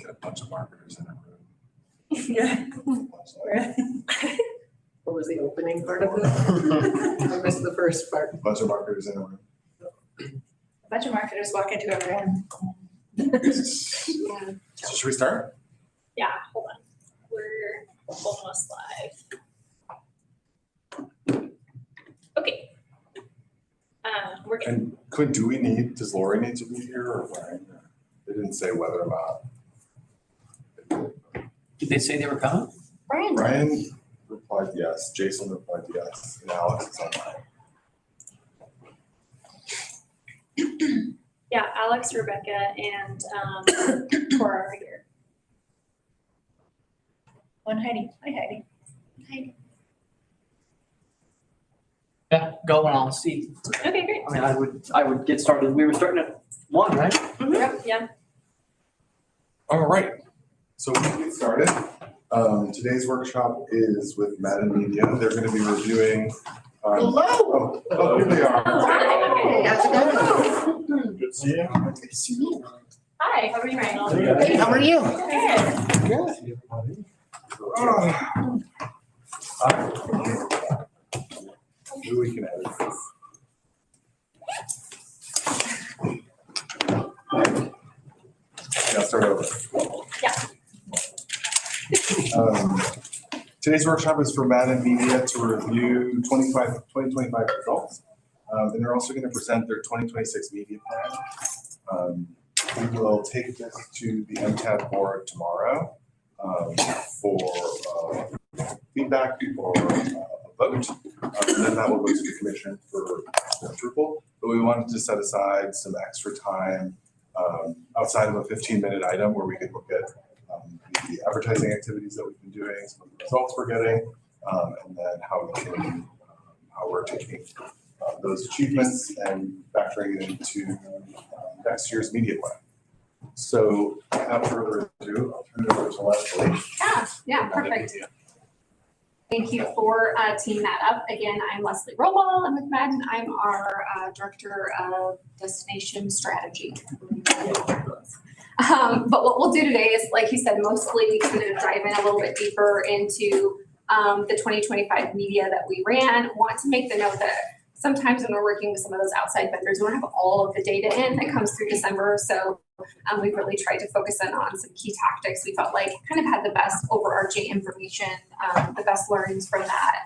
Get a bunch of marketers in a room. Yeah. What was the opening part of it? I missed the first part. A bunch of marketers in a room. A bunch of marketers walk into a room. So should we start? Yeah, hold on. We're almost live. Okay. We're good. And does Lori need to be here or Brian? They didn't say whether or not. Did they say they were coming? Brian replied yes, Jason replied yes, and Alex is online. Yeah, Alex, Rebecca, and Cora are here. One Heidi. Hi, Heidi. Hi. Yeah, go and I'll see. Okay, great. I mean, I would get started. We were starting at 1, right? Yep, yeah. All right, so we can get started. Today's workshop is with Madden Media. They're going to be reviewing. Hello. Oh, here they are. Hey, how's it going? Good to see you. Good to see you. Hi, how are you, Ryan? Hey, how are you? Good. Good. Maybe we can edit this. Yeah, start over. Yeah. Today's workshop is for Madden Media to review 2025 results. And they're also going to present their 2026 media plan. We will take this to the MTAB board tomorrow for feedback or a vote. And then that will go to the commission for approval. But we wanted to set aside some extra time outside of a 15-minute item where we could look at the advertising activities that we've been doing, some of the results we're getting, and then how we're taking those achievements and factoring it into next year's media plan. So without further ado, I'll turn it over to Leslie. Yeah, perfect. Thank you for teeing that up. Again, I'm Leslie Roball. I'm with Madden. I'm our Director of Destination Strategy. But what we'll do today is, like you said, mostly kind of dive in a little bit deeper into the 2025 media that we ran. Want to make the note that sometimes when we're working with some of those outside vendors, we don't have all of the data in that comes through December. So we've really tried to focus in on some key tactics we felt like kind of had the best overarching information, the best learnings from that.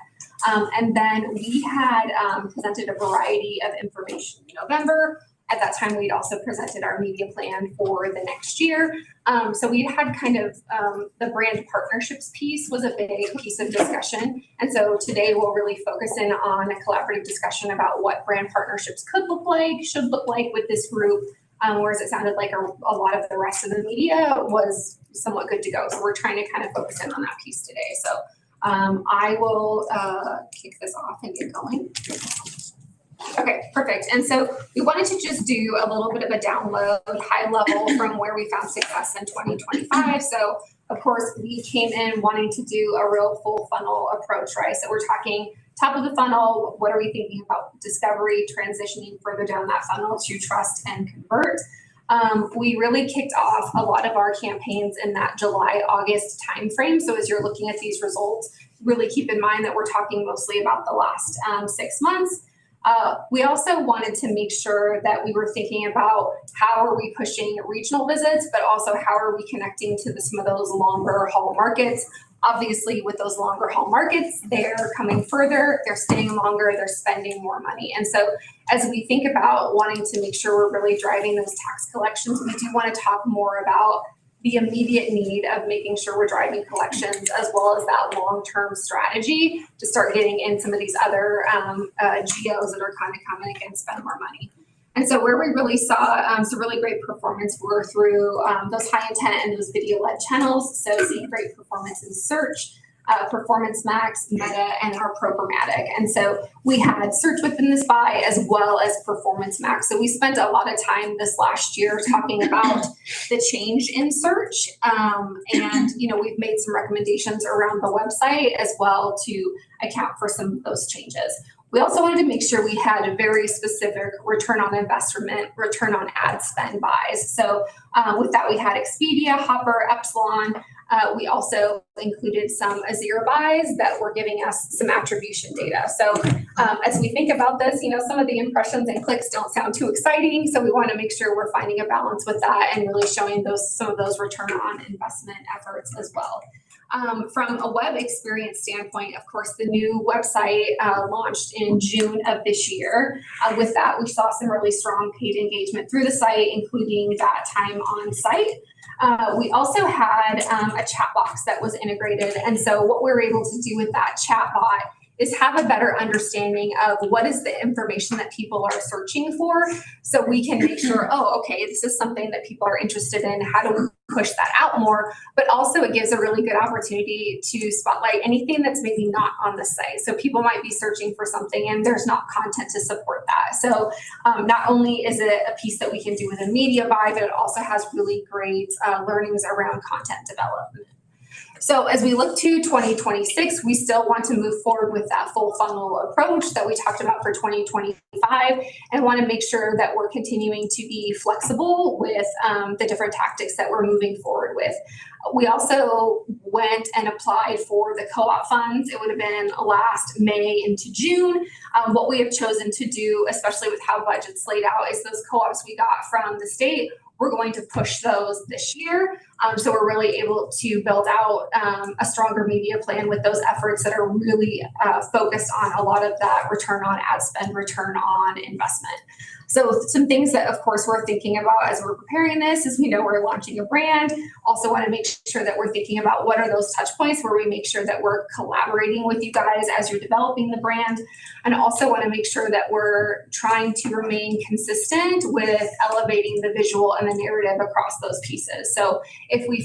And then we had presented a variety of information in November. At that time, we'd also presented our media plan for the next year. So we had kind of the brand partnerships piece was a big piece of discussion. And so today we'll really focus in on a collaborative discussion about what brand partnerships could look like, should look like with this group, whereas it sounded like a lot of the rest of the media was somewhat good to go. So we're trying to kind of focus in on that piece today. So I will kick this off and get going. Okay, perfect. And so we wanted to just do a little bit of a download, high level from where we found success in 2025. So of course, we came in wanting to do a real full funnel approach, right? So we're talking top of the funnel, what are we thinking about discovery, transitioning further down that funnel to trust and convert. We really kicked off a lot of our campaigns in that July, August timeframe. So as you're looking at these results, really keep in mind that we're talking mostly about the last 6 months. We also wanted to make sure that we were thinking about how are we pushing regional visits, but also how are we connecting to some of those longer haul markets. Obviously, with those longer haul markets, they're coming further, they're staying longer, they're spending more money. And so as we think about wanting to make sure we're really driving those tax collections, we do want to talk more about the immediate need of making sure we're driving collections, as well as that long-term strategy to start getting in some of these other geos that are kind of coming and spend more money. And so where we really saw some really great performance were through those high intent and those video-led channels. So seeing great performance in search, Performance Max, Meta, and our programmatic. And so we had search within this buy as well as Performance Max. So we spent a lot of time this last year talking about the change in search. And, you know, we've made some recommendations around the website as well to account for some of those changes. We also wanted to make sure we had a very specific return on investment, return on ad spend buys. So with that, we had Expedia, Hopper, Epsilon. We also included some Azure buys that were giving us some attribution data. So as we think about this, some of the impressions and clicks don't sound too exciting. So we want to make sure we're finding a balance with that and really showing some of those return on investment efforts as well. From a web experience standpoint, of course, the new website launched in June of this year. With that, we saw some really strong paid engagement through the site, including that time on site. We also had a chat box that was integrated. And so what we're able to do with that chat bot is have a better understanding of what is the information that people are searching for. So we can make sure, okay, this is something that people are interested in. How do we push that out more? But also it gives a really good opportunity to spotlight anything that's maybe not on the site. So people might be searching for something and there's not content to support that. So not only is it a piece that we can do with a media buy, but it also has really great learnings around content development. So as we look to 2026, we still want to move forward with that full funnel approach that we talked about for 2025 and want to make sure that we're continuing to be flexible with the different tactics that we're moving forward with. We also went and applied for the co-op funds. It would have been last May into June. What we have chosen to do, especially with how budgets laid out, is those co-ops we got from the state, we're going to push those this year. So we're really able to build out a stronger media plan with those efforts that are really focused on a lot of that return on ad spend, return on investment. So some things that, of course, we're thinking about as we're preparing this is we know we're launching a brand. Also want to make sure that we're thinking about what are those touch points where we make sure that we're collaborating with you guys as you're developing the brand. And also want to make sure that we're trying to remain consistent with elevating the visual and the narrative across those pieces. So if we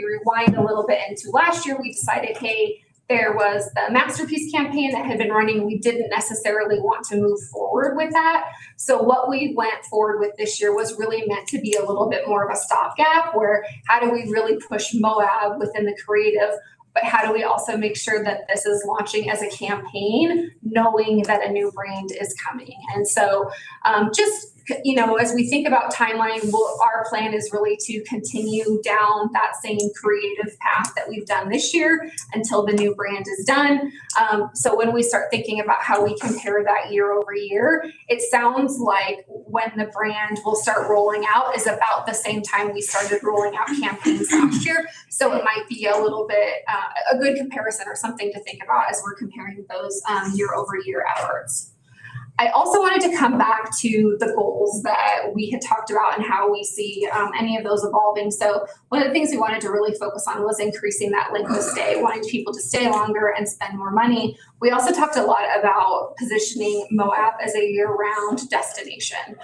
rewind a little bit into last year, we decided, hey, there was the Masterpiece campaign that had been running. We didn't necessarily want to move forward with that. So what we went forward with this year was really meant to be a little bit more of a stopgap where how do we really push Moab within the creative, but how do we also make sure that this is launching as a campaign, knowing that a new brand is coming? And so as we think about timeline, our plan is really to continue down that same creative path that we've done this year until the new brand is done. So when we start thinking about how we compare that year over year, it sounds like when the brand will start rolling out is about the same time we started rolling out campaigns last year. So it might be a little bit a good comparison or something to think about as we're comparing those year over year efforts. I also wanted to come back to the goals that we had talked about and how we see any of those evolving. So one of the things we wanted to really focus on was increasing that length of stay, wanting people to stay longer and spend more money. We also talked a lot about positioning Moab as a year-round destination.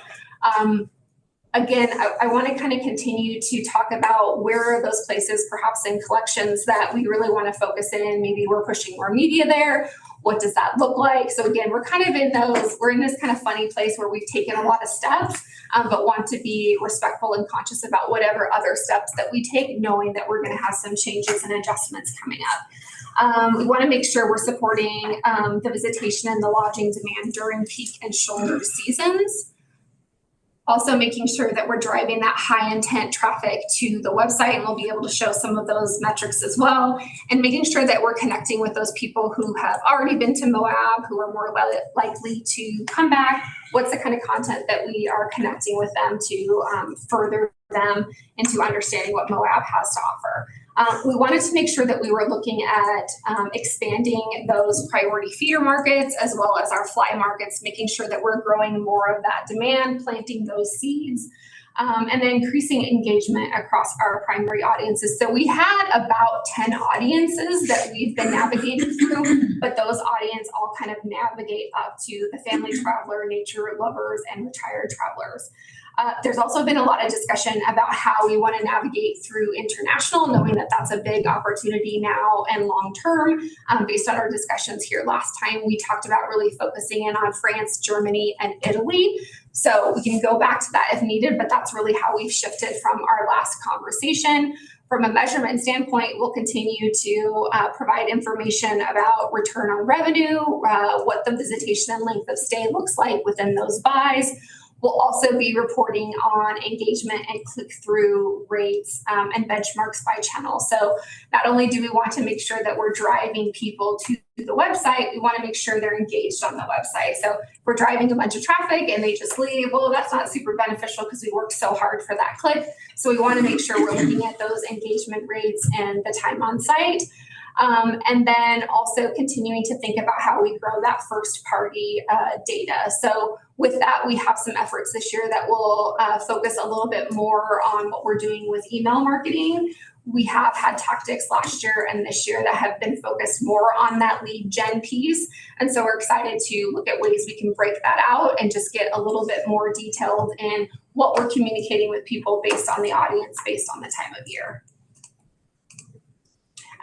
Again, I want to kind of continue to talk about where are those places, perhaps in collections that we really want to focus in. Maybe we're pushing more media there. What does that look like? So again, we're in this kind of funny place where we've taken a lot of steps, but want to be respectful and conscious about whatever other steps that we take, knowing that we're going to have some changes and adjustments coming up. We want to make sure we're supporting the visitation and the lodging demand during peak and shoulder seasons. Also making sure that we're driving that high intent traffic to the website, and we'll be able to show some of those metrics as well. And making sure that we're connecting with those people who have already been to Moab, who are more likely to come back. What's the kind of content that we are connecting with them to further them into understanding what Moab has to offer. We wanted to make sure that we were looking at expanding those priority feeder markets as well as our fly markets, making sure that we're growing more of that demand, planting those seeds, and then increasing engagement across our primary audiences. So we had about 10 audiences that we've been navigating through, but those audiences all kind of navigate up to the family traveler, nature lovers, and retired travelers. There's also been a lot of discussion about how we want to navigate through international, knowing that that's a big opportunity now and long term. Based on our discussions here last time, we talked about really focusing in on France, Germany, and Italy. So we can go back to that if needed, but that's really how we've shifted from our last conversation. From a measurement standpoint, we'll continue to provide information about return on revenue, what the visitation and length of stay looks like within those buys. We'll also be reporting on engagement and click-through rates and benchmarks by channel. So not only do we want to make sure that we're driving people to the website, we want to make sure they're engaged on the website. So if we're driving a bunch of traffic and they just leave, well, that's not super beneficial because we worked so hard for that click. So we want to make sure we're looking at those engagement rates and the time on site. And then also continuing to think about how we grow that first party data. So with that, we have some efforts this year that will focus a little bit more on what we're doing with email marketing. We have had tactics last year and this year that have been focused more on that lead gen piece. And so we're excited to look at ways we can break that out and just get a little bit more detailed in what we're communicating with people based on the audience, based on the time of year.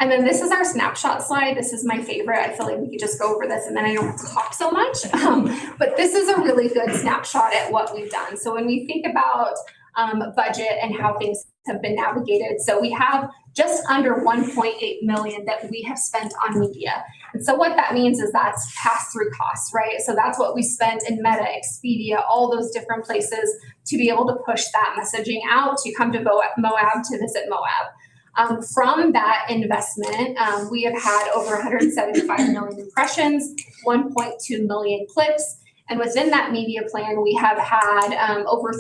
And then this is our snapshot slide. This is my favorite. I feel like we could just go over this and then I don't have to talk so much. But this is a really good snapshot at what we've done. So when we think about budget and how things have been navigated, so we have just under 1.8 million that we have spent on media. And so what that means is that's pass-through costs, right? So that's what we spent in Meta, Expedia, all those different places to be able to push that messaging out, to come to Moab, to visit Moab. From that investment, we have had over 175 million impressions, 1.2 million clicks, and within that media plan, we have had over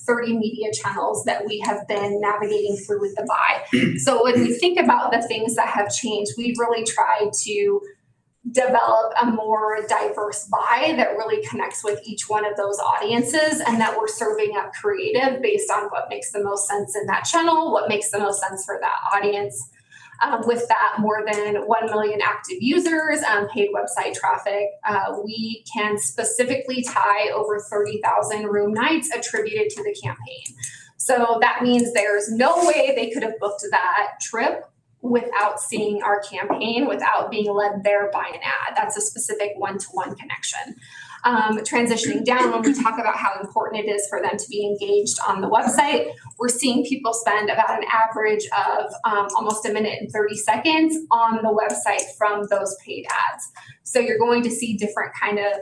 30 media channels that we have been navigating through with the buy. So when we think about the things that have changed, we've really tried to develop a more diverse buy that really connects with each one of those audiences, and that we're serving up creative based on what makes the most sense in that channel, what makes the most sense for that audience. With that, more than 1 million active users, paid website traffic, we can specifically tie over 30,000 room nights attributed to the campaign. So that means there's no way they could have booked that trip without seeing our campaign, without being led there by an ad. That's a specific one-to-one connection. Transitioning down, when we talk about how important it is for them to be engaged on the website, we're seeing people spend about an average of almost 1 minute and 30 seconds on the website from those paid ads. So you're going to see different kind of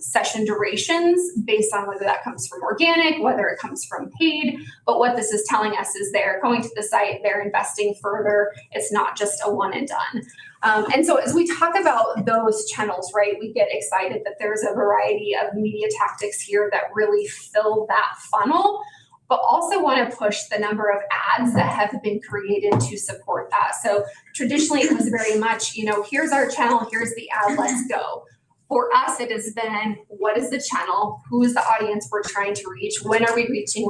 session durations based on whether that comes from organic, whether it comes from paid. But what this is telling us is they're going to the site, they're investing further. It's not just a one and done. And so as we talk about those channels, right, we get excited that there's a variety of media tactics here that really fill that funnel, but also want to push the number of ads that have been created to support that. So traditionally it was very much, here's our channel, here's the ad, let's go. For us, it has been, what is the channel? Who is the audience we're trying to reach? When are we reaching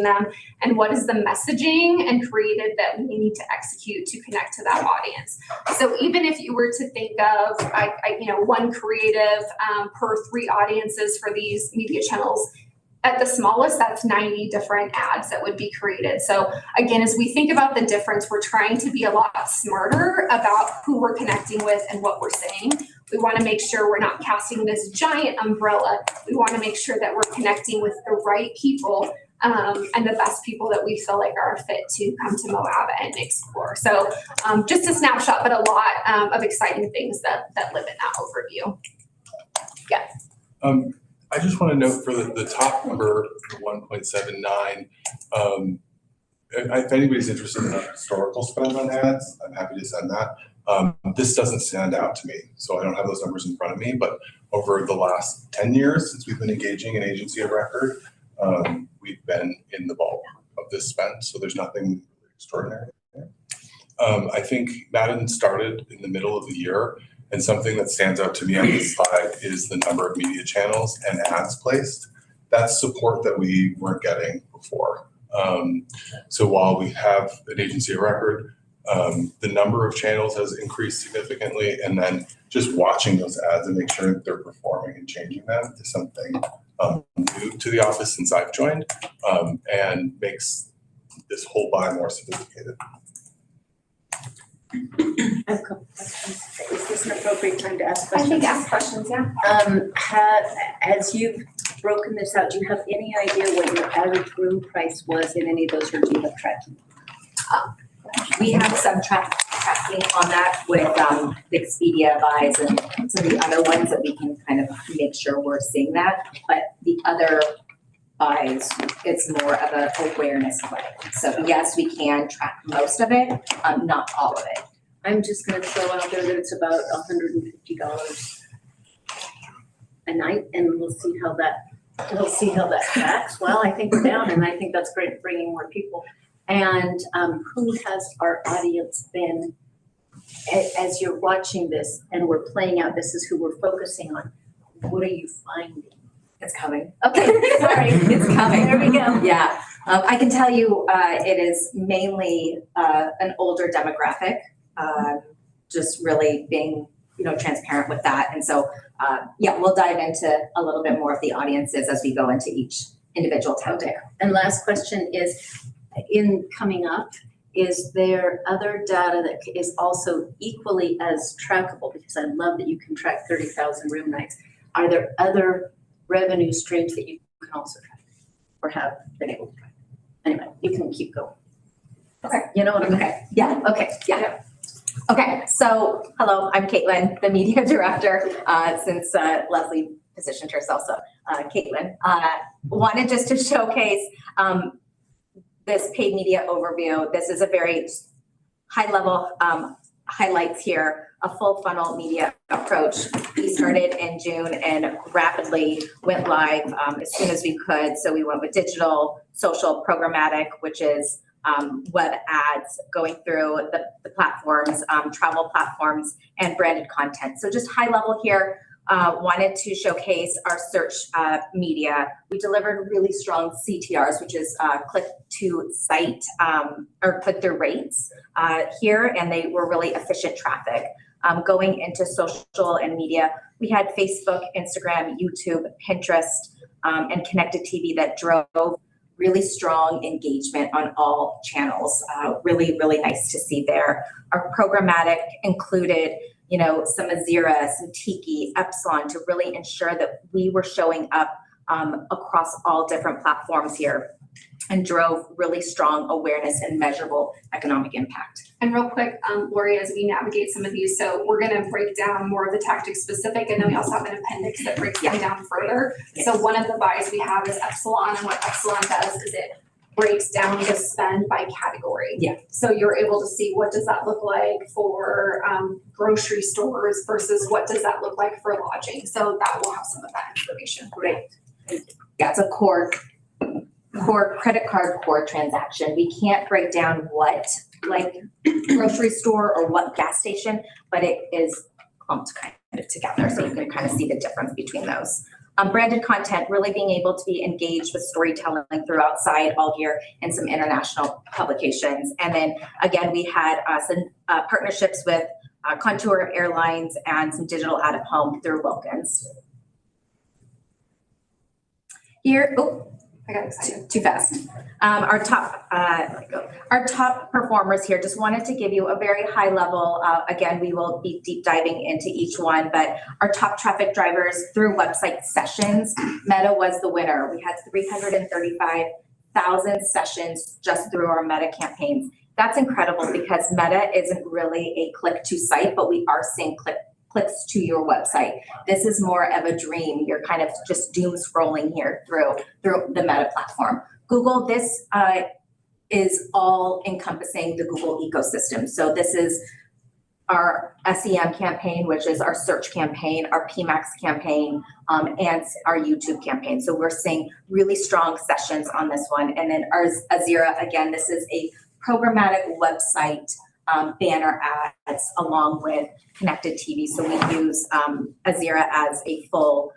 them? And what is the messaging and creative that we need to execute to connect to that audience? So even if you were to think of, one creative per 3 audiences for these media channels, at the smallest, that's 90 different ads that would be created. So again, as we think about the difference, we're trying to be a lot smarter about who we're connecting with and what we're saying. We want to make sure we're not casting this giant umbrella. We want to make sure that we're connecting with the right people and the best people that we feel like are fit to come to Moab and explore. So just a snapshot, but a lot of exciting things that live in that overview. Yeah. I just want to note for the top number, 1.79, if anybody's interested in the historical spend on ads, I'm happy to send that. This doesn't stand out to me, so I don't have those numbers in front of me, but over the last 10 years since we've been engaging an agency of record, we've been in the ballpark of this spend, so there's nothing extraordinary there. I think Madden started in the middle of the year, and something that stands out to me on this slide is the number of media channels and ads placed. That's support that we weren't getting before. So while we have an agency of record, the number of channels has increased significantly, and then just watching those ads and make sure that they're performing and changing them is something new to the office since I've joined, and makes this whole buy more sophisticated. I have a couple questions. Is this an appropriate time to ask I questions? think ask questions, yeah. As you've broken this out, do you have any idea what your average room price was in any of those, or do you have tracking? We have some tracking on that with the Expedia buys and some of the other ones that we can kind of make sure we're seeing that. But the other buys, it's more of an awareness play. So yes, we can track most of it, not all of it. I'm just gonna throw out there that it's about $150 a night, and we'll see how that tracks. Well, I think we're down, and I think that's great for bringing more people. And who has our audience been, as you're watching this and we're playing out, this is who we're focusing on, what are you finding? It's coming. Okay, sorry. It's coming. There we go. Yeah, I can tell you it is mainly an older demographic, just really being, transparent with that. And so, yeah, we'll dive into a little bit more of the audiences as we go into each individual topic. And last question is, in coming up, is there other data that is also equally as trackable? Because I love that you can track 30,000 room nights. Are there other revenue streams that you can also track or have been able to track? Anyway, you can keep going. Okay. You know what I mean? Okay. Yeah. Okay. Yeah. Okay. So, hello, I'm Caitlin, the media director, since Leslie positioned herself. So, Caitlin, wanted just to showcase this paid media overview. This is a very high level highlights here, a full funnel media approach. We started in June and rapidly went live as soon as we could. So we went with digital, social, programmatic, which is web ads, going through the platforms, travel platforms, and branded content. So just high level here. Wanted to showcase our search media. We delivered really strong CTRs, which is click to site or click through rates here, and they were really efficient traffic. Going into social and media, we had Facebook, Instagram, YouTube, Pinterest, and connected TV that drove really strong engagement on all channels. Really, really nice to see there. Our programmatic included some Azira, some Tiki, Epsilon to really ensure that we were showing up across all different platforms here and drove really strong awareness and measurable economic impact. And real quick, Lori, as we navigate some of these, so we're gonna break down more of the tactics specific, and then we also have an appendix that breaks them down further. Yes. So one of the buys we have is Epsilon, and what Epsilon does is it breaks down the spend by category. Yeah. So you're able to see what does that look like for grocery stores versus what does that look like for lodging. So that will have some of that information. Great. Yeah, it's a core credit card core transaction. We can't break down what like grocery store or what gas station, but it is clumped kind of together. So you can kind of see the difference between those. Branded content, really being able to be engaged with storytelling through outside, all gear, and some international publications. And then again, we had some partnerships with Contour Airlines and some digital out of home through Wilkins. Here, I got excited. too fast. Our top performers here, just wanted to give you a very high level, again, we will be deep diving into each one, but our top traffic drivers through website sessions, Meta was the winner. We had 335,000 sessions just through our Meta campaigns. That's incredible because Meta isn't really a click to site, but we are seeing clicks to your website. This is more of a dream. You're kind of just doom scrolling here through the Meta platform. Google, this is all encompassing the Google ecosystem. So this is our SEM campaign, which is our search campaign, our PMAX campaign, and our YouTube campaign. So we're seeing really strong sessions on this one. And then our Azira, again, this is a programmatic website banner ads along with connected TV. So we use Azira as a full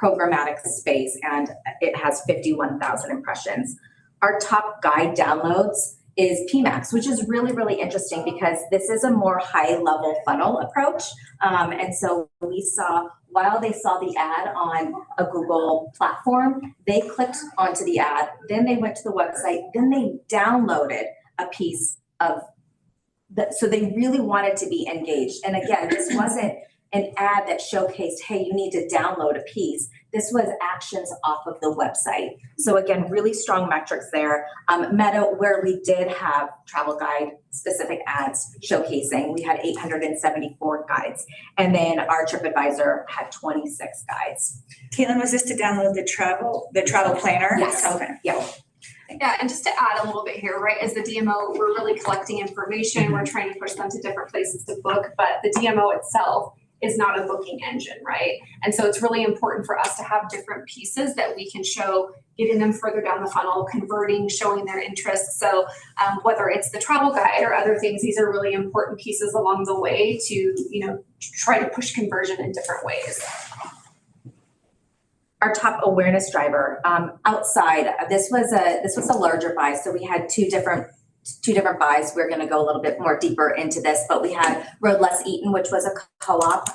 programmatic space, and it has 51,000 impressions. Our top guide downloads is PMAX, which is really, really interesting because this is a more high-level funnel approach. And so we saw, while they saw the ad on a Google platform, they clicked onto the ad, then they went to the website, then they downloaded a piece of so they really wanted to be engaged. And again, this wasn't an ad that showcased, hey, you need to download a piece. This was actions off of the website. So again, really strong metrics there. Meta, where we did have travel guide specific ads showcasing, we had 874 guides. And then our TripAdvisor had 26 guides. Caitlin, was this to download the travel planner? Yes. Okay. Yeah. Yeah, and just to add a little bit here, right, as the DMO, we're really collecting information. We're trying to push them to different places to book, but the DMO itself is not a booking engine, right? And so it's really important for us to have different pieces that we can show, getting them further down the funnel, converting, showing their interest. So whether it's the travel guide or other things, these are really important pieces along the way to, you know, try to push conversion in different ways. Our top awareness driver outside, this was a larger buy. So we had two different buys. We're going to go a little bit more deeper into this, but we had Road Less Eaten, which was a co-op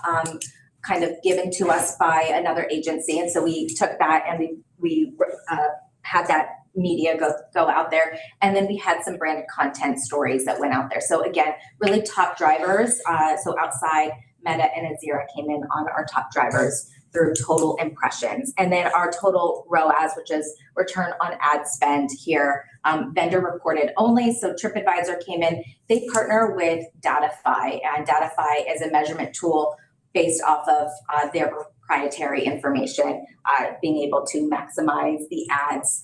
kind of given to us by another agency. And so we took that and we had that media go out there. And then we had some branded content stories that went out there. So again, really top drivers. So outside, Meta and Azira came in on our top drivers through total impressions. And then our total ROAS, which is return on ad spend here, vendor reported only. So TripAdvisor came in, they partner with Datify, and Datify is a measurement tool based off of their proprietary information, being able to maximize the ads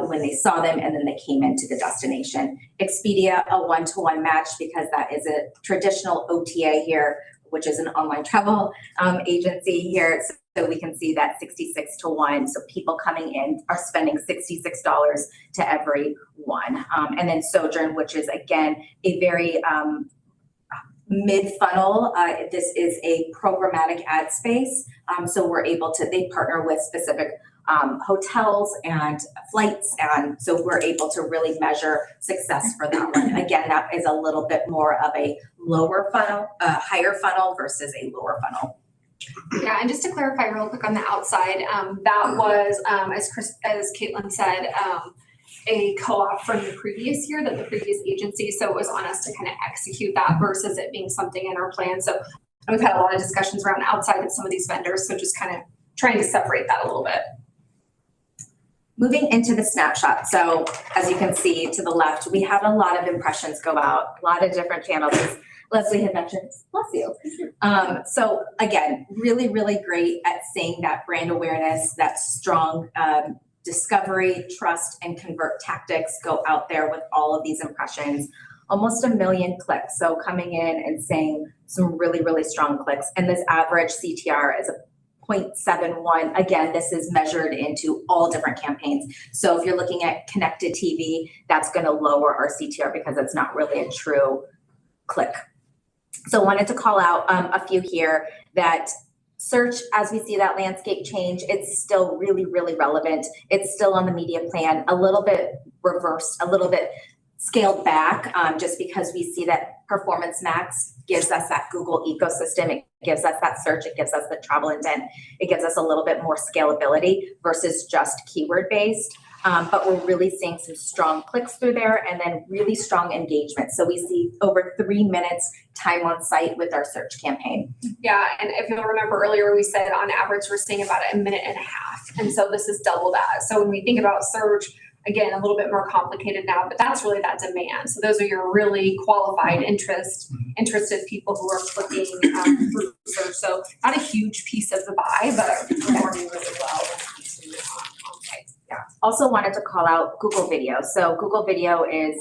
when they saw them and then they came into the destination. Expedia, a one-to-one match because that is a traditional OTA here, which is an online travel agency here. So we can see that 66 to 1. So people coming in are spending $66 to every one. And then Sojourn, which is again a very mid-funnel. This is a programmatic ad space. So we're able to, they partner with specific hotels and flights. And so we're able to really measure success for that one. Again, that is a little bit more of a lower funnel, higher funnel versus a lower funnel. Yeah, and just to clarify real quick on the outside, that was, as Caitlin said, a co-op from the previous year, that the previous agency, so it was on us to kind of execute that versus it being something in our plan. So we've had a lot of discussions around outside of some of these vendors, so just kind of trying to separate that a little bit. Moving into the snapshot. So as you can see to the left, we had a lot of impressions go out, a lot of different channels. Leslie had mentioned, bless you. So again, really, really great at seeing that brand awareness, that strong discovery, trust, and convert tactics go out there with all of these impressions. Almost 1 million clicks. So coming in and saying some really, really strong clicks. And this average CTR is a 0.71. Again, this is measured into all different campaigns. So if you're looking at connected TV, that's going to lower our CTR because it's not really a true click. So wanted to call out a few here that search, as we see that landscape change, it's still really, really relevant. It's still on the media plan, a little bit reversed, a little bit scaled back, just because we see that Performance Max gives us that Google ecosystem. It gives us that search. It gives us the travel intent. It gives us a little bit more scalability versus just keyword based. But we're really seeing some strong clicks through there and then really strong engagement. So we see over 3 minutes time on site with our search campaign. Yeah, and if you'll remember earlier, we said on average, we're seeing about 1.5 minutes. And so this is double that. So when we think about search, again, a little bit more complicated now, but that's really that demand. So those are your really qualified interested people who are clicking through search. So not a huge piece of the buy, but performing really well. Yeah. Also wanted to call out Google Video. So Google Video is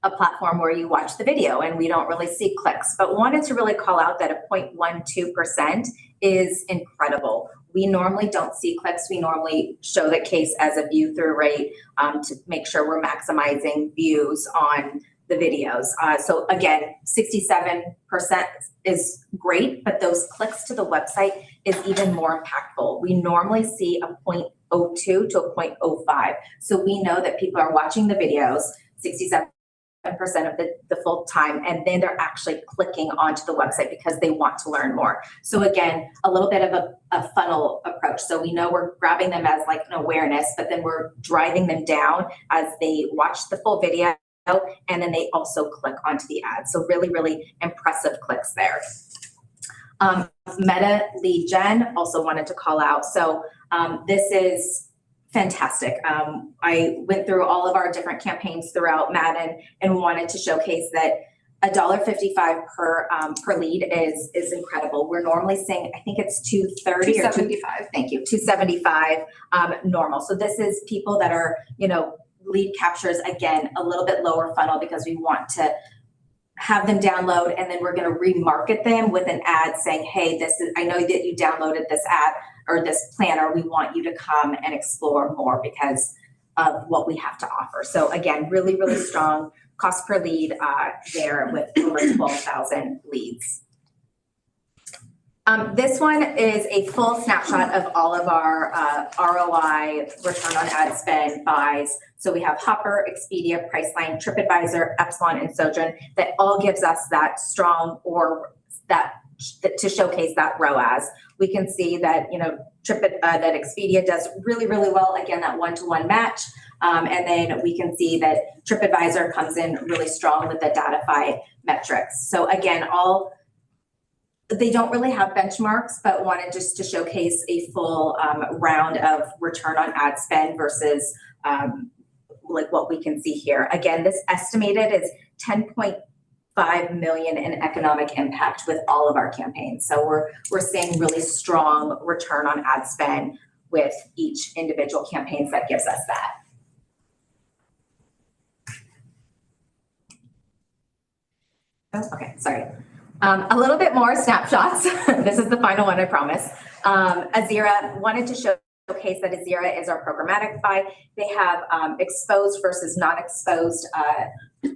a platform where you watch the video and we don't really see clicks, but wanted to really call out that a 0.12% is incredible. We normally don't see clicks. We normally show the case as a view through rate to make sure we're maximizing views on the videos. So again, 67% is great, but those clicks to the website is even more impactful. We normally see a 0.02 to a 0.05. So we know that people are watching the videos, 67% of the full time, and then they're actually clicking onto the website because they want to learn more. So again, a little bit of a funnel approach. So we know we're grabbing them as like an awareness, but then we're driving them down as they watch the full video, and then they also click onto the ad. So really, really impressive clicks there. Meta lead gen also wanted to call out. So this is fantastic. I went through all of our different campaigns throughout Madden and wanted to showcase that $1.55 per lead is incredible. We're normally saying, I think it's $2.30 or $2.75. Thank you, $2.75 normal. So this is people that are, lead captures, again, a little bit lower funnel because we want to have them download, and then we're going to remarket them with an ad saying, hey, I know that you downloaded this ad or this planner. We want you to come and explore more because of what we have to offer. So again, really, really strong cost per lead there with over 12,000 leads. This one is a full snapshot of all of our ROI, return on ad spend buys. So we have Hopper, Expedia, Priceline, TripAdvisor, Epsilon, and Sojourn. That all gives us that strong to showcase that ROAS. We can see that that Expedia does really, really well. Again, that one-to-one match. And then we can see that TripAdvisor comes in really strong with the Datify metrics. So again, they don't really have benchmarks, but wanted just to showcase a full round of return on ad spend versus like what we can see here. Again, this estimated is 10.5 million in economic impact with all of our campaigns. So we're seeing really strong return on ad spend with each individual campaigns that gives us that. Oh, okay, sorry. A little bit more snapshots. This is the final one, I promise. Azira wanted to showcase that Azira is our programmatic buy. They have exposed versus non-exposed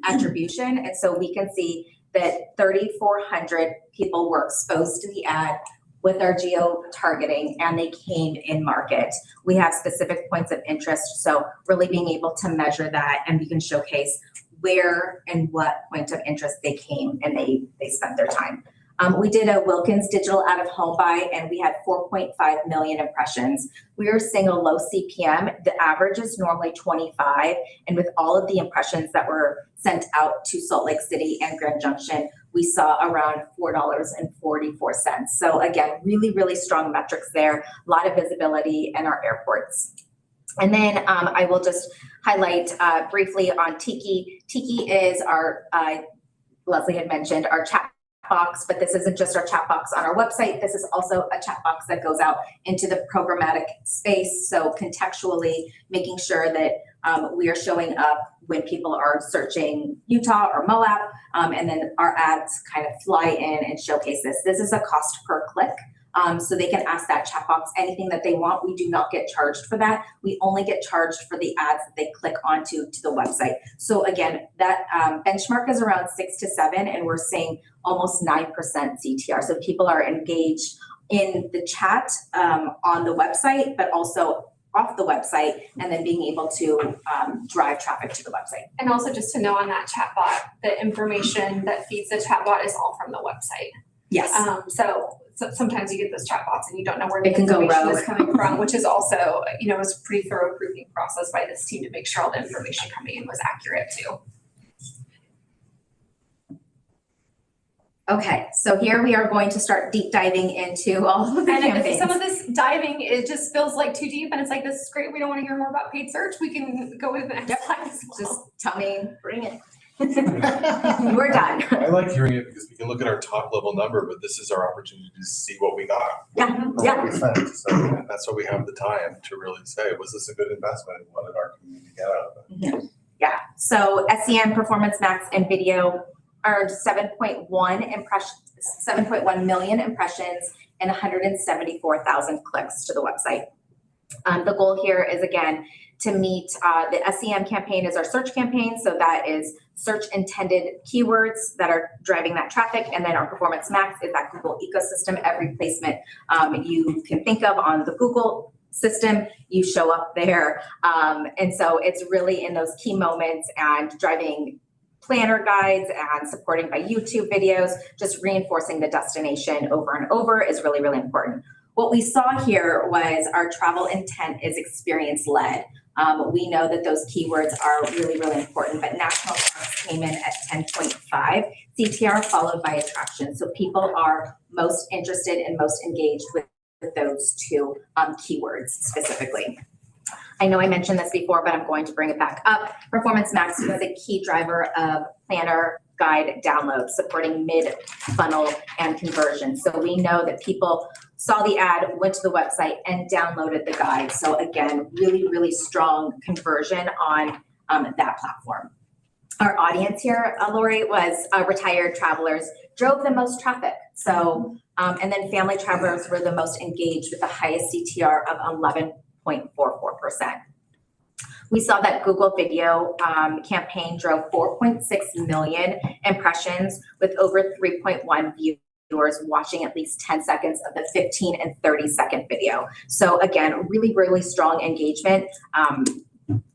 attribution. And so we can see that 3,400 people were exposed to the ad with our geo targeting, and they came in market. We have specific points of interest. So really being able to measure that, and we can showcase where and what point of interest they came and they spent their time. We did a Wilkins digital out of home buy, and we had 4.5 million impressions. We were seeing a low CPM. The average is normally 25. And with all of the impressions that were sent out to Salt Lake City and Grand Junction, we saw around $4.44. So again, really, really strong metrics there. A lot of visibility in our airports. And then I will just highlight briefly on Tiki. Tiki is our, Leslie had mentioned, our chat box, but this isn't just our chat box on our website. This is also a chat box that goes out into the programmatic space. So contextually making sure that we are showing up when people are searching Utah or Moab, and then our ads kind of fly in and showcase this. This is a cost per click. So they can ask that chat box anything that they want. We do not get charged for that. We only get charged for the ads that they click onto to the website. So again, that benchmark is around 6 to 7, and we're seeing almost 9% CTR. So people are engaged in the chat on the website, but also off the website, and then being able to drive traffic to the website. And also just to know on that chatbot, the information that feeds the chatbot is all from the website. Yes. So sometimes you get those chatbots and you don't know where the It can go information rogue. is coming from, which is also, was a pretty thorough proofing process by this team to make sure all the information coming in was accurate too. Okay, so here we are going to start deep diving into all of the And if campaigns. some of this diving, it just feels like too deep and it's like, this is great, we don't want to hear more about paid search, we can go with the next slide as well. Just tell me, bring it. We're done. I like hearing it because we can look at our top level number, but this is our opportunity to see what we got. Yeah, for yeah. what we spent. So that's why we have the time to really say, was this a good investment? And what did our community get out of it? Yeah, so SEM Performance Max and video earned 7.1 million impressions and 174,000 clicks to the website. The goal here is, again, to meet the SEM campaign is our search campaign. So that is search intended keywords that are driving that traffic. And then our Performance Max is that Google ecosystem. Every placement you can think of on the Google system, you show up there. And so it's really in those key moments and driving planner guides and supporting by YouTube videos, just reinforcing the destination over and over is really, really important. What we saw here was our travel intent is experience led. We know that those keywords are really, really important, but national parks came in at 10.5, CTR followed by attraction. So people are most interested and most engaged with those two keywords specifically. I know I mentioned this before, but I'm going to bring it back up. Performance Max was a key driver of planner guide downloads, supporting mid-funnel and conversion. So we know that people saw the ad, went to the website, and downloaded the guide. So again, really, really strong conversion on that platform. Our audience here, Lori, was retired travelers, drove the most traffic. So, and then family travelers were the most engaged with the highest CTR of 11.44%. We saw that Google video campaign drove 4.6 million impressions with over 3.1 viewers watching at least 10 seconds of the 15 and 30-second video. So again, really, really strong engagement.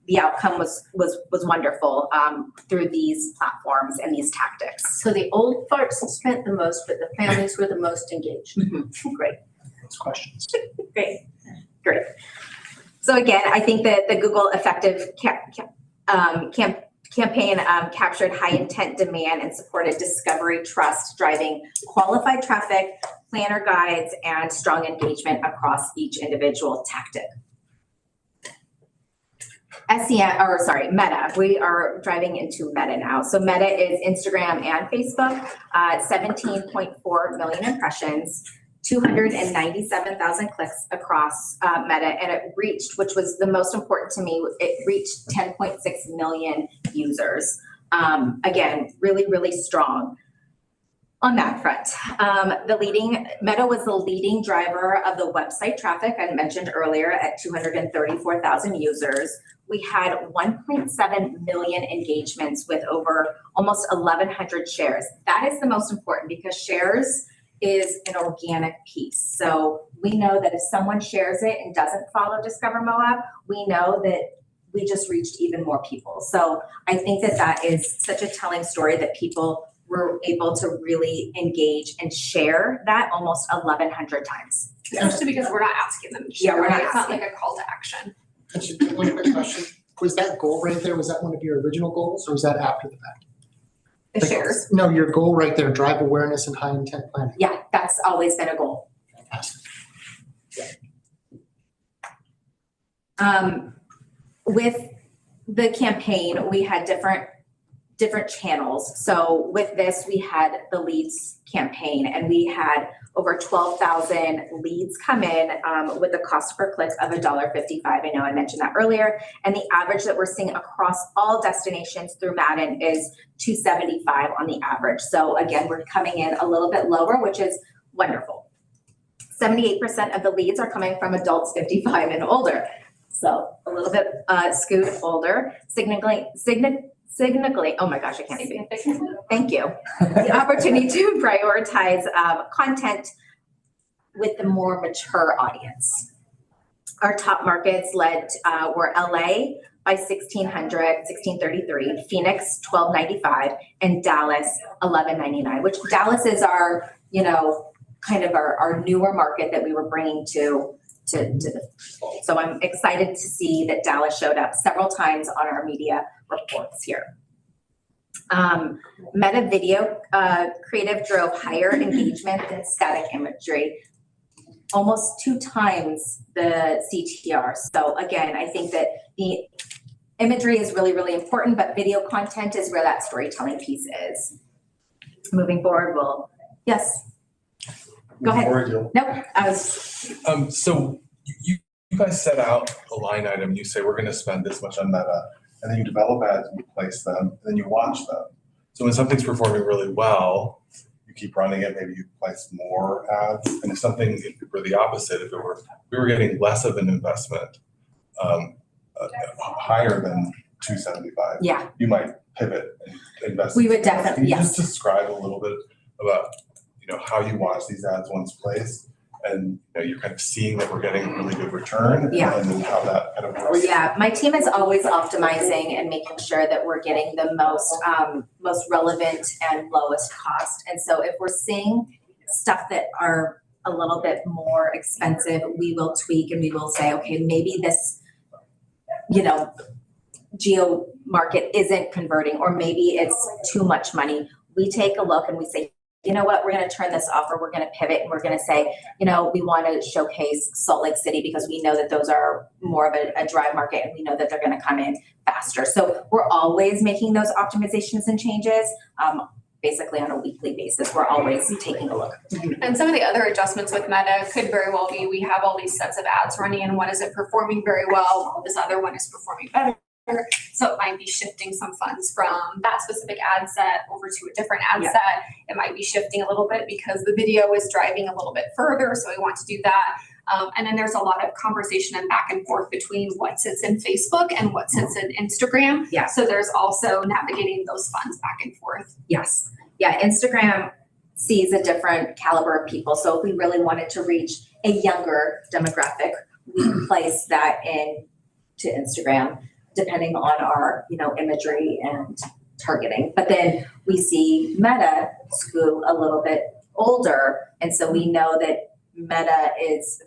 The outcome was wonderful through these platforms and these tactics. So the old farts spent the most, but the families were the most engaged. Great. Those questions. Great. So again, I think that the Google effective campaign captured high intent demand and supported discovery trust, driving qualified traffic, planner guides, and strong engagement across each individual tactic. Meta. We are driving into Meta now. So Meta is Instagram and Facebook, 17.4 million impressions, 297,000 clicks across Meta, and it reached, which was the most important to me, it reached 10.6 million users. Again, really, really strong on that front. Meta was the leading driver of the website traffic I mentioned earlier at 234,000 users. We had 1.7 million engagements with over almost 1,100 shares. That is the most important because shares is an organic piece. So we know that if someone shares it and doesn't follow Discover Moab, we know that we just reached even more people. So I think that that is such a telling story that people were able to really engage and share that almost 1,100 times. Mostly because we're not asking them to Yeah, share, we're not it's not asking. like a call to action. Actually, one quick question. Was that goal right there, was that one of your original goals or was that after the fact? The shares. No, your goal right there, drive awareness and high intent planning. Yeah, that's always been a goal. Fantastic. With the campaign, we had different channels. So with this, we had the leads campaign and we had over 12,000 leads come in with a cost per click of $1.55. I know I mentioned that earlier. And the average that we're seeing across all destinations through Madden is $2.75 on the average. So again, we're coming in a little bit lower, which is wonderful. 78% of the leads are coming from adults 55 and older. So a little bit skewed older, signaling, oh my gosh, I can't speak. Thank you. The opportunity to prioritize content with the more mature audience. Our top markets were LA by 1,633, Phoenix 1,295, and Dallas 1,199. Which Dallas is our, kind of our newer market that we were bringing to the fold. So I'm excited to see that Dallas showed up several times on our media reports here. Meta video creative drove higher engagement than static imagery, almost 2 times the CTR. So again, I think that the imagery is really, really important, but video content is where that storytelling piece is. Moving forward, yes. Go ahead. Nope, I was. So you guys set out a line item, you say we're gonna spend this much on Meta, and then you develop ads, and you place them, and then you watch them. So when something's performing really well, you keep running it, maybe you place more ads. And if it were the opposite, if we were getting less of an investment, higher than $2.75, Yeah, you might pivot and invest. we would definitely, Can you yes. just describe a little bit about how you watch these ads once placed and you're kind of seeing that we're getting a really good return. Yeah. And then how that kind of works. Yeah, my team is always optimizing and making sure that we're getting the most relevant and lowest cost. And so if we're seeing stuff that are a little bit more expensive, we will tweak and we will say, okay, maybe this, geo market isn't converting, or maybe it's too much money. We take a look and we say, you know what, we're going to turn this off, or we're going to pivot, and we're going to say, we want to showcase Salt Lake City because we know that those are more of a dry market, and we know that they're going to come in faster. So we're always making those optimizations and changes. Basically on a weekly basis, we're always taking a look. And some of the other adjustments with Meta could very well be, we have all these sets of ads running, and one isn't performing very well, while this other one is performing better. So it might be shifting some funds from that specific ad set over to a different ad set. It might be shifting a little bit because the video is driving a little bit further, so we want to do that. And then there's a lot of conversation and back and forth between what sits in Facebook and what sits in Instagram. Yeah. So there's also navigating those funds back and forth. Yes. Yeah, Instagram sees a different caliber of people. So if we really wanted to reach a younger demographic, we place that in to Instagram, depending on our, imagery and targeting. But then we see Meta skew a little bit older. And so we know that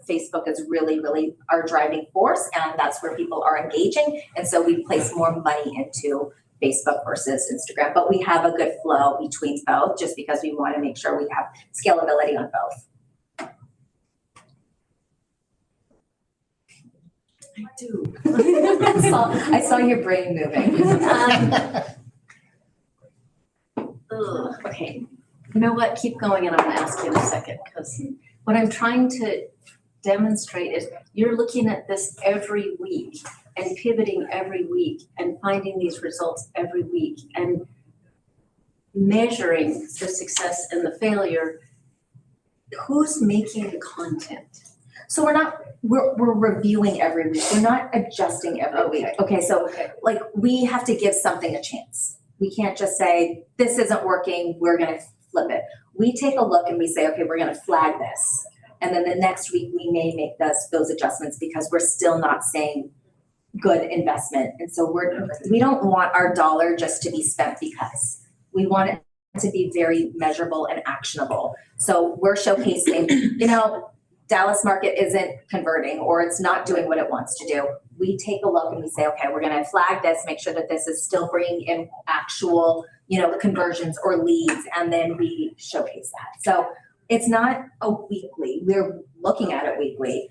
Facebook is really, really our driving force, and that's where people are engaging. And so we place more money into Facebook versus Instagram, but we have a good flow between both, just because we want to make sure we have scalability on both. I do. I saw your brain moving. Okay, you know what, keep going and I'm gonna ask you in a second, because what I'm trying to demonstrate is you're looking at this every week and pivoting every week and finding these results every week and measuring the success and the failure. Who's making the content? So we're reviewing every week. We're not adjusting every week. Okay, so we have to give something a chance. We can't just say, this isn't working, we're gonna flip it. We take a look and we say, okay, we're gonna flag this. And then the next week we may make those adjustments because we're still not seeing good investment. And so we don't want our dollar just to be spent because. We want it to be very measurable and actionable. So we're showcasing, Dallas market isn't converting, or it's not doing what it wants to do. We take a look and we say, okay, we're gonna flag this, make sure that this is still bringing in actual, conversions or leads, and then we showcase that. So it's not a weekly, we're looking at it weekly.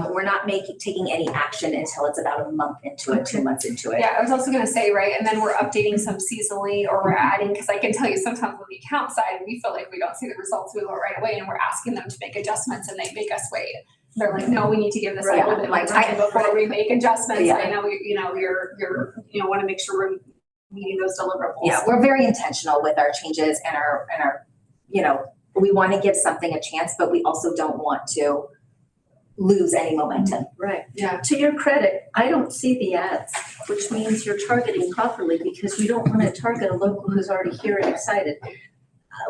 We're not taking any action until it's about a month into it, 2 months into it. Yeah, I was also gonna say, right, and then we're updating some seasonally, or we're adding, because I can tell you sometimes on the account side, we feel like we don't see the results we will right away, and we're asking them to make adjustments and they make us wait. They're like, no, we need to give this a little bit more time before we make adjustments. Yeah. I know, you're wanna make sure we're meeting those deliverables. Yeah, we're very intentional with our changes and our, we want to give something a chance, but we also don't want to lose any momentum. Right. Yeah. To your credit, I don't see the ads, which means you're targeting properly, because we don't want to target a local who's already here and excited.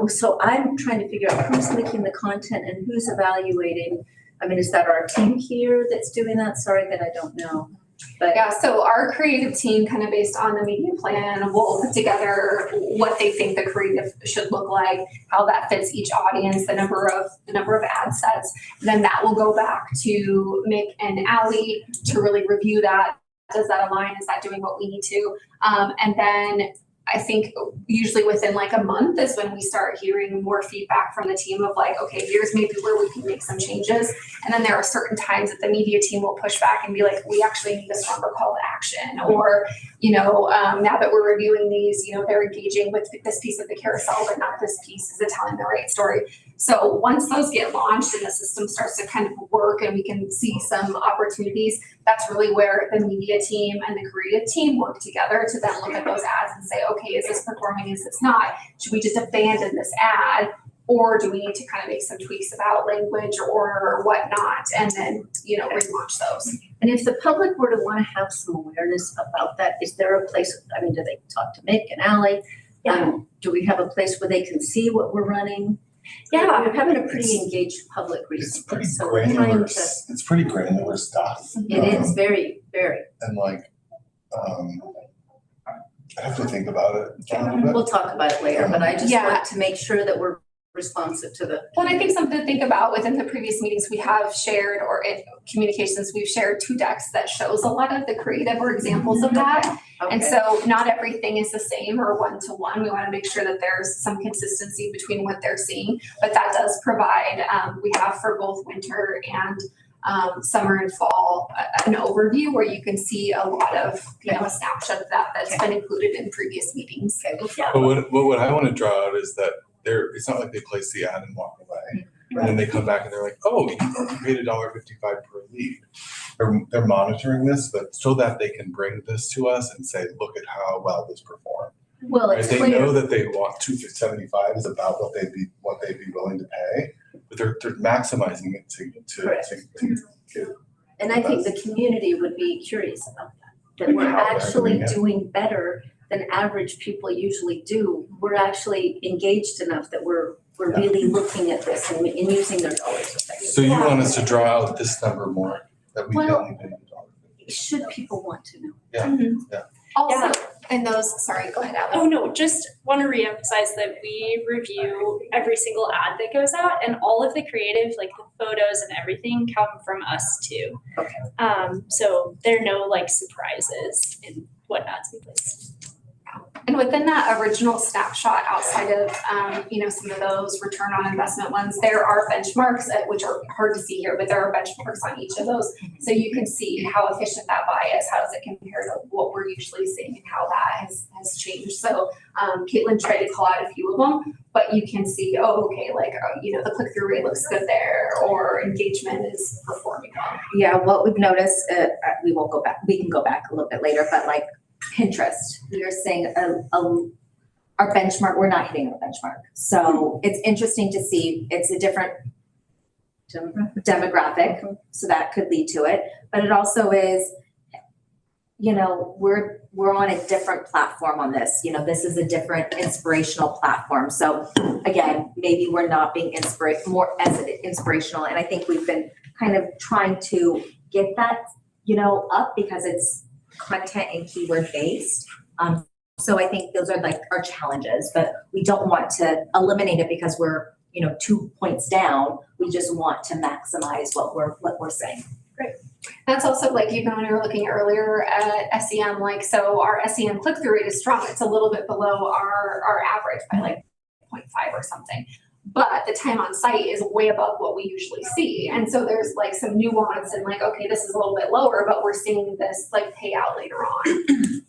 So I'm trying to figure out who's making the content and who's evaluating. I mean, is that our team here that's doing that? Sorry that I don't know. But Yeah, so our creative team, kind of based on the media plan, will put together what they think the creative should look like, how that fits each audience, the number of ad sets. Then that will go back to Mick and Allie to really review that. Does that align? Is that doing what we need to? And then I think usually within like a month is when we start hearing more feedback from the team of like, okay, here's maybe where we can make some changes. And then there are certain times that the media team will push back and be like, we actually need a stronger call to action. Or, now that we're reviewing these, they're engaging with this piece of the carousel, but not this piece. Is it telling the right story? So once those get launched and the system starts to kind of work and we can see some opportunities, that's really where the media team and the creative team work together to then look at those ads and say, okay, is this performing? Is this not? Should we just abandon this ad? Or do we need to kind of make some tweaks about language or whatnot, and then, relaunch those? And if the public were to want to have some awareness about that, is there a place, do they talk to Mick and Allie? Do we have a place where they can see what we're running? Yeah. We're having a pretty engaged public It's pretty recently, so we're granular, trying to, it's pretty granular stuff. it is very, very. And like, I have to think about it a little bit. We'll talk about it later, but I just Yeah. want to make sure that we're responsive to the. Well, I think something to think about within the previous meetings, we have shared, or in communications, we've shared 2 decks that shows a lot of the creative or examples of that. And Okay. so not everything is the same or one-to-one. We want to make sure that there's some consistency between what they're seeing. But that does provide, we have for both winter and summer and fall, an overview where you can see a lot of, a snapshot of that's been included in previous meetings. Okay, well, yeah. But what I want to draw out is that it's not like they place the ad and walk away. And then they come back and they're like, oh, you paid $1.55 per lead. They're monitoring this, but so that they can bring this to us and say, look at how well this performed. Well, Right? it's They clear. know that they want $2.75 is about what they'd be willing to pay, but they're maximizing it to get. And I think the community would be curious about that, that we're How they're actually doing it. doing better than average people usually do. We're actually engaged enough that we're really looking at this and using their dollars effectively. So you want us to draw out this number more, that we Well- only paid $1.50. Should people want to know? Also, and those, sorry, go ahead, Ally. Oh, no, just want to reemphasize that we review every single ad that goes out, and all of the creative, like the photos and everything, come from us too. Okay. So there are no like surprises in what ads we place. And within that original snapshot, outside of, some of those return on investment ones, there are benchmarks, which are hard to see here, but there are benchmarks on each of those. So you can see how efficient that buy is, how does it compare to what we're usually seeing and how that has changed. So Caitlin tried to call out a few of them, but you can see, the click-through rate looks good there, or engagement is performing well. Yeah, what we've noticed, we won't go back, we can go back a little bit later, but like Pinterest, we are seeing our benchmark, we're not hitting our benchmark. So it's interesting to see, it's a different demographic, so that could lead to it. But it also is, we're on a different platform on this. This is a different inspirational platform. So again, maybe we're not being more as inspirational. And I think we've been kind of trying to get that, up because it's content and keyword based. So I think those are like our challenges, but we don't want to eliminate it because we're, 2 points down. We just want to maximize what we're saying. That's also like even when we were looking earlier at SEM, so our SEM click-through rate is strong. It's a little bit below our average by 0.5 or something. But the time on site is way above what we usually see. And so there's some nuance and okay, this is a little bit lower, but we're seeing this payout later on.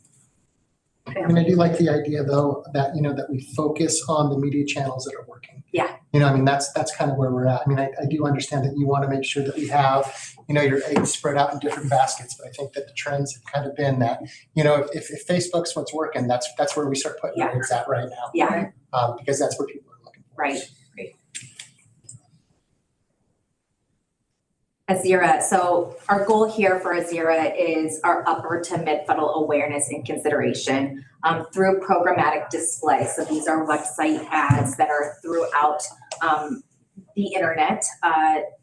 I mean, I do like the idea though, that, that we focus on the media channels that are working. Yeah. That's kind of where we're at. I mean, I do understand that you want to make sure that we have, your eggs spread out in different baskets, but I think that the trends have kind of been that, if Facebook's what's working, that's where we start putting our eggs at right now. Yeah. Because that's where people are looking for. Right. Azira, so our goal here for Azira is our upper to mid funnel awareness and consideration through programmatic display. So these are website ads that are throughout the internet,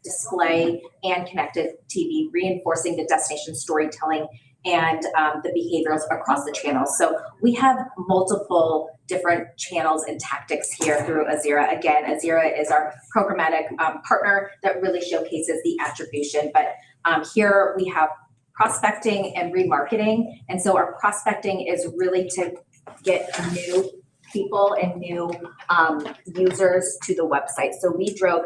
display and connected TV, reinforcing the destination storytelling and the behaviors across the channels. So we have multiple different channels and tactics here through Azira. Again, Azira is our programmatic partner that really showcases the attribution. But here we have prospecting and remarketing. And so our prospecting is really to get new people and new users to the website. So we drove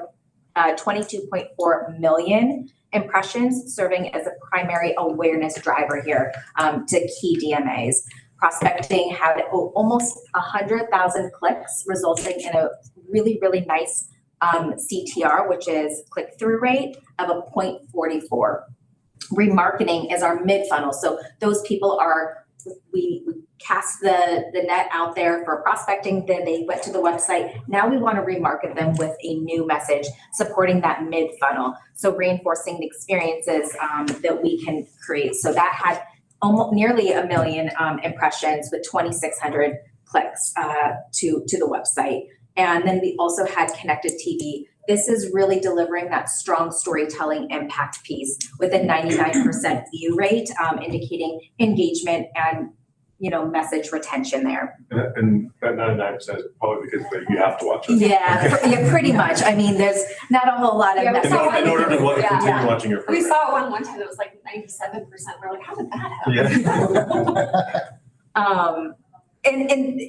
22.4 million impressions, serving as a primary awareness driver here to key DMAs. Prospecting had almost 100,000 clicks, resulting in a really, really nice CTR, which is click-through rate of a 0.44. Remarketing is our mid-funnel. So those people we cast the net out there for prospecting, then they went to the website. Now we want to remarket them with a new message supporting that mid-funnel. So reinforcing the experiences that we can create. So that had almost nearly 1 million impressions with 2,600 clicks to the website. And then we also had connected TV. This is really delivering that strong storytelling impact piece with a 99% view rate, indicating engagement and, message retention there. And that 99% is probably because you have to watch it. Yeah, pretty much. I mean, there's not a whole lot of. Yeah, In order to continue Yeah. watching your We program. saw one time that was like 97%. We're like, how did that happen? Yeah. And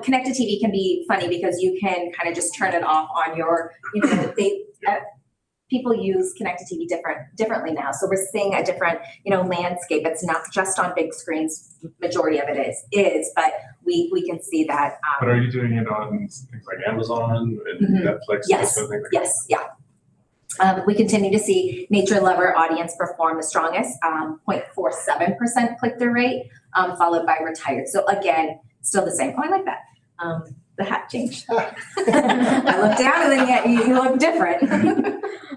connected TV can be funny because you can kind of just turn it off on your, people use connected TV differently now. So we're seeing a different, landscape. It's not just on big screens. Majority of it is, but we can see that. But are you doing it on things like Amazon and Netflix? Yes, Those kind of things? yes, yeah. We continue to see nature lover audience perform the strongest, 0.47% click-through rate, followed by retired. So again, still the same. Oh, I like that. The hat changed. I looked down and then you look different.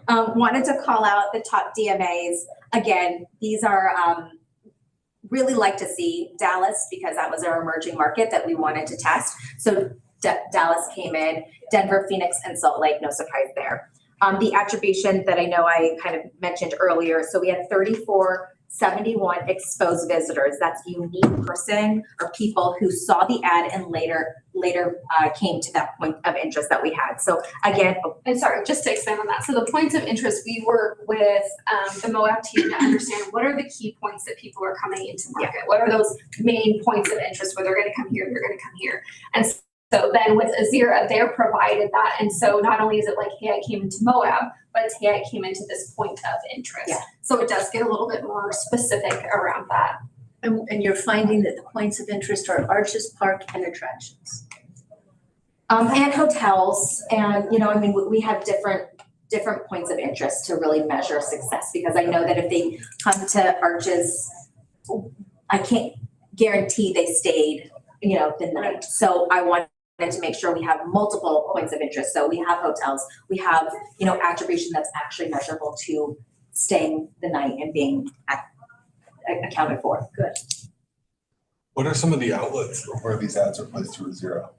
Wanted to call out the top DMAs. Again, these are really like to see Dallas because that was our emerging market that we wanted to test. So Dallas came in, Denver, Phoenix, and Salt Lake, no surprise there. The attribution that I know I kind of mentioned earlier, so we had 3471 exposed visitors. That's unique person or people who saw the ad and later came to that point of interest that we had. So again, And sorry, just to expand on that. So the points of interest, we work with the Moab team to understand what are the key points that people are coming into market. What are those main points of interest where they're going to come here, they're going to come here. And so then with Azira, they're provided that. And so not only is it like, hey, I came into Moab, but it's, hey, I came into this point of interest. Yeah. So it does get a little bit more specific around that. And you're finding that the points of interest are arches, park, and attractions. And hotels, and we have different points of interest to really measure success, because I know that if they come to Arches, I can't guarantee they stayed, the night. So I wanted to make sure we have multiple points of interest. So we have hotels, we have, attribution that's actually measurable to staying the night and being accounted for. Good. What are some of the outlets where these ads are placed through Azira?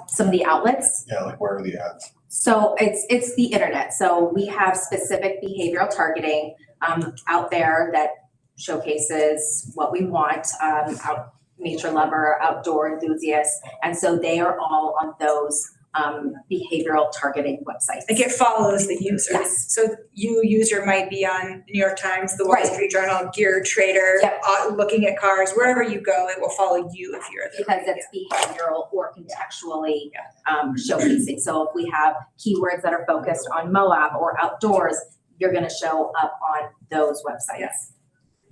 Some of the outlets. Yeah, like where are the ads? So it's the internet. So we have specific behavioral targeting out there that showcases what we want, nature lover, outdoor enthusiasts. And so they are all on those behavioral targeting websites. Like it follows the user. Yes. So user might be on New York Times, the Wall Right. Street Journal, Gear Trader, Yep. Looking at cars, wherever you go, it will follow you if you're there. Because it's behavioral or contextually showcasing. So if we have keywords that are focused on Moab or outdoors, you're going to show up on those websites. Yes.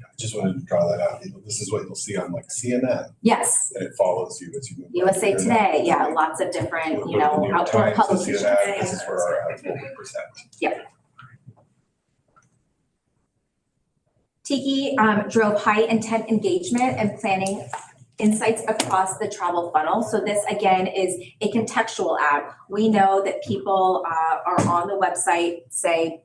I just wanted to draw that out. This is what you'll see on like CNN, Yes. and it follows you as you move. USA Today, yeah, lots of different, New York outdoor Times, you'll see publications. an ad, this is where our ads will be present. Tiki drove high intent engagement and planning insights across the travel funnel. So this again is a contextual ad. We know that people are on the website, say,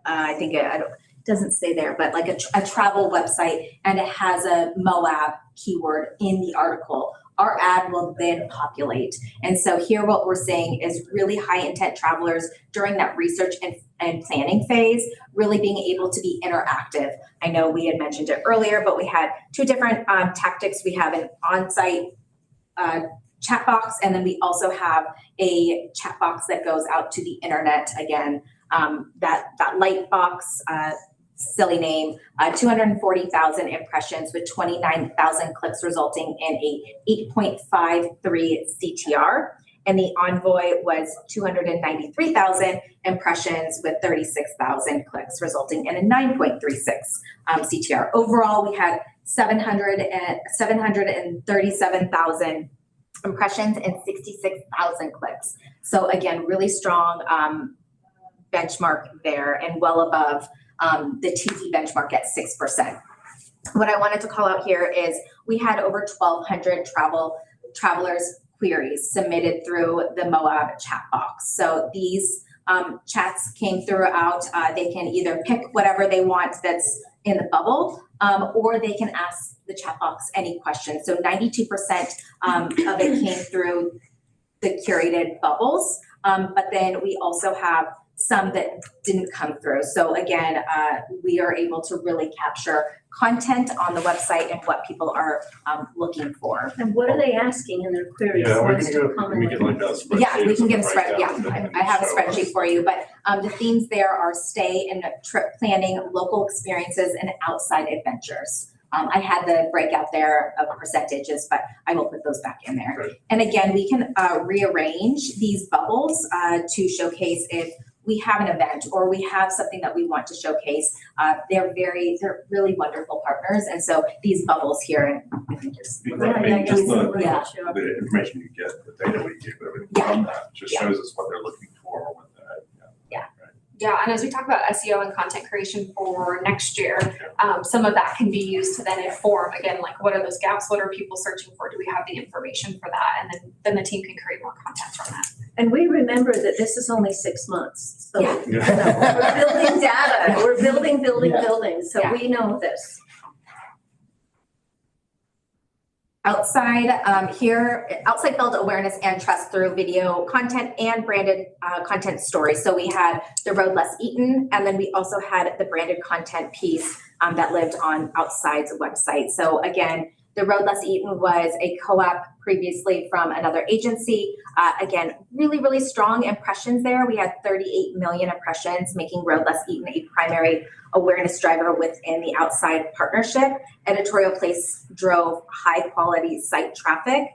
I think it doesn't say there, but like a travel website, and it has a Moab keyword in the article. Our ad will then populate. And so here what we're seeing is really high intent travelers during that research and planning phase, really being able to be interactive. I know we had mentioned it earlier, but we had two different tactics. We have an on-site chat box, and then we also have a chat box that goes out to the internet. Again, that light box, silly name, 240,000 impressions with 29,000 clicks, resulting in a 8.53 CTR. And the Envoy was 293,000 impressions with 36,000 clicks, resulting in a 9.36 CTR. Overall, we had 737,000 impressions and 66,000 clicks. So again, really strong benchmark there, and well above the TV benchmark at 6%. What I wanted to call out here is we had over 1,200 travelers queries submitted through the Moab chat box. So these chats came throughout. They can either pick whatever they want that's in the bubble, or they can ask the chat box any questions. So 92% of it came through the curated bubbles. But then we also have some that didn't come through. So again, we are able to really capture content on the website and what people are looking for. And what are they asking in their queries Yeah, for we us can to go, we commonly? can get like a spreadsheet. Yeah, we can get a or spread, yeah, something right down I have a and show spreadsheet us. for you, but the themes there are stay and trip planning, local experiences, and outside adventures. I had the breakout there of percentages, but I will put those back in there. Great. And again, we can rearrange these bubbles to showcase if we have an event or we have something that we want to showcase. They're really wonderful partners, and so these bubbles here, and I think just I mean, just yeah. the information you get, the data we get, everything Yeah. from that, just Yeah. shows us what they're looking for, what the, Yeah, and as we talk about SEO and content creation for next year, some of that can be used to then inform, again, like what are those gaps? What are people searching for? Do we have the information for that? And then the team can create more content from that. And we remember that this is only 6 months. So, Yeah. you know, we're building data, we're building, Yeah. building, so Yeah. we know this. Outside build awareness and trust through video content and branded content stories. So we had the Road Less Eaten, and then we also had the branded content piece that lived on Outside's website. So again, the Road Less Eaten was a co-op previously from another agency. Again, really, really strong impressions there. We had 38 million impressions, making Road Less Eaten a primary awareness driver within the Outside partnership. Editorial Place drove high quality site traffic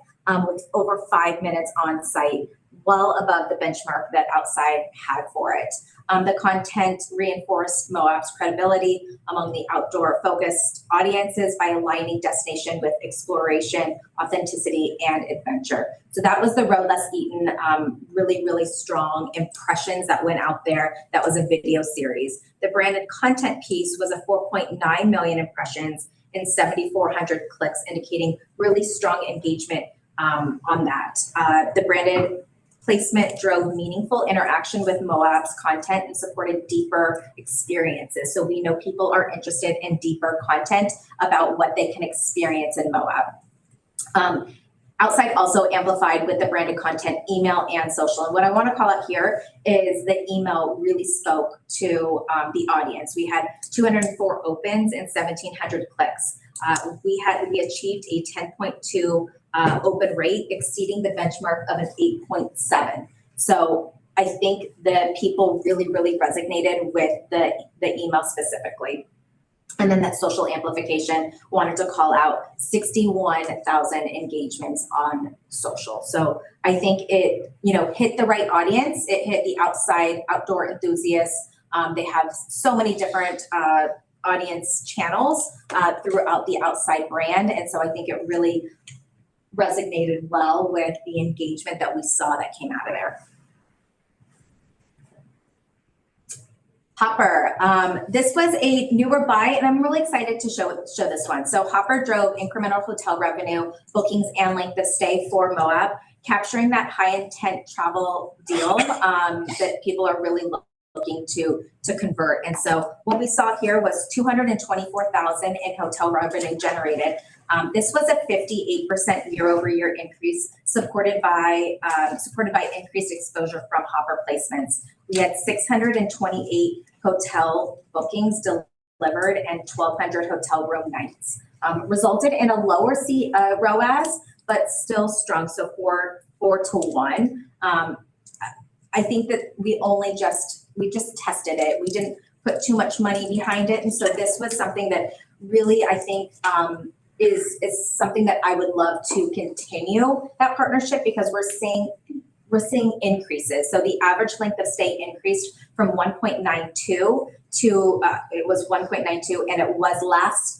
with over 5 minutes on site, well above the benchmark that Outside had for it. The content reinforced Moab's credibility among the outdoor focused audiences by aligning destination with exploration, authenticity, and adventure. So that was the Road Less Eaten, really, really strong impressions that went out there. That was a video series. The branded content piece was a 4.9 million impressions and 7,400 clicks, indicating really strong engagement on that. The branded placement drove meaningful interaction with Moab's content and supported deeper experiences. So we know people are interested in deeper content about what they can experience in Moab. Outside also amplified with the branded content, email and social. And what I want to call out here is the email really spoke to the audience. We had 204 opens and 1,700 clicks. We achieved a 10.2 open rate, exceeding the benchmark of an 8.7. So I think that people really, really resonated with the email specifically. And then that social amplification, wanted to call out 61,000 engagements on social. So I think it, hit the right audience. It hit the outdoor enthusiasts. They have so many different audience channels throughout the Outside brand. And so I think it really resonated well with the engagement that we saw that came out of there. Hopper, this was a newer buy, and I'm really excited to show this one. So Hopper drove incremental hotel revenue, bookings, and length of stay for Moab, capturing that high intent travel deal that people are really looking to convert. And so what we saw here was 224,000 in hotel revenue generated. This was a 58% year-over-year increase, supported by increased exposure from Hopper placements. We had 628 hotel bookings delivered and 1,200 hotel room nights. Resulted in a lower ROAS, but still strong. So 4-to-1. I think that we just tested it. We didn't put too much money behind it, and so this was something that really I think is something that I would love to continue that partnership, because we're seeing increases. So the average length of stay increased from 1.92 to it was 1.92, and it was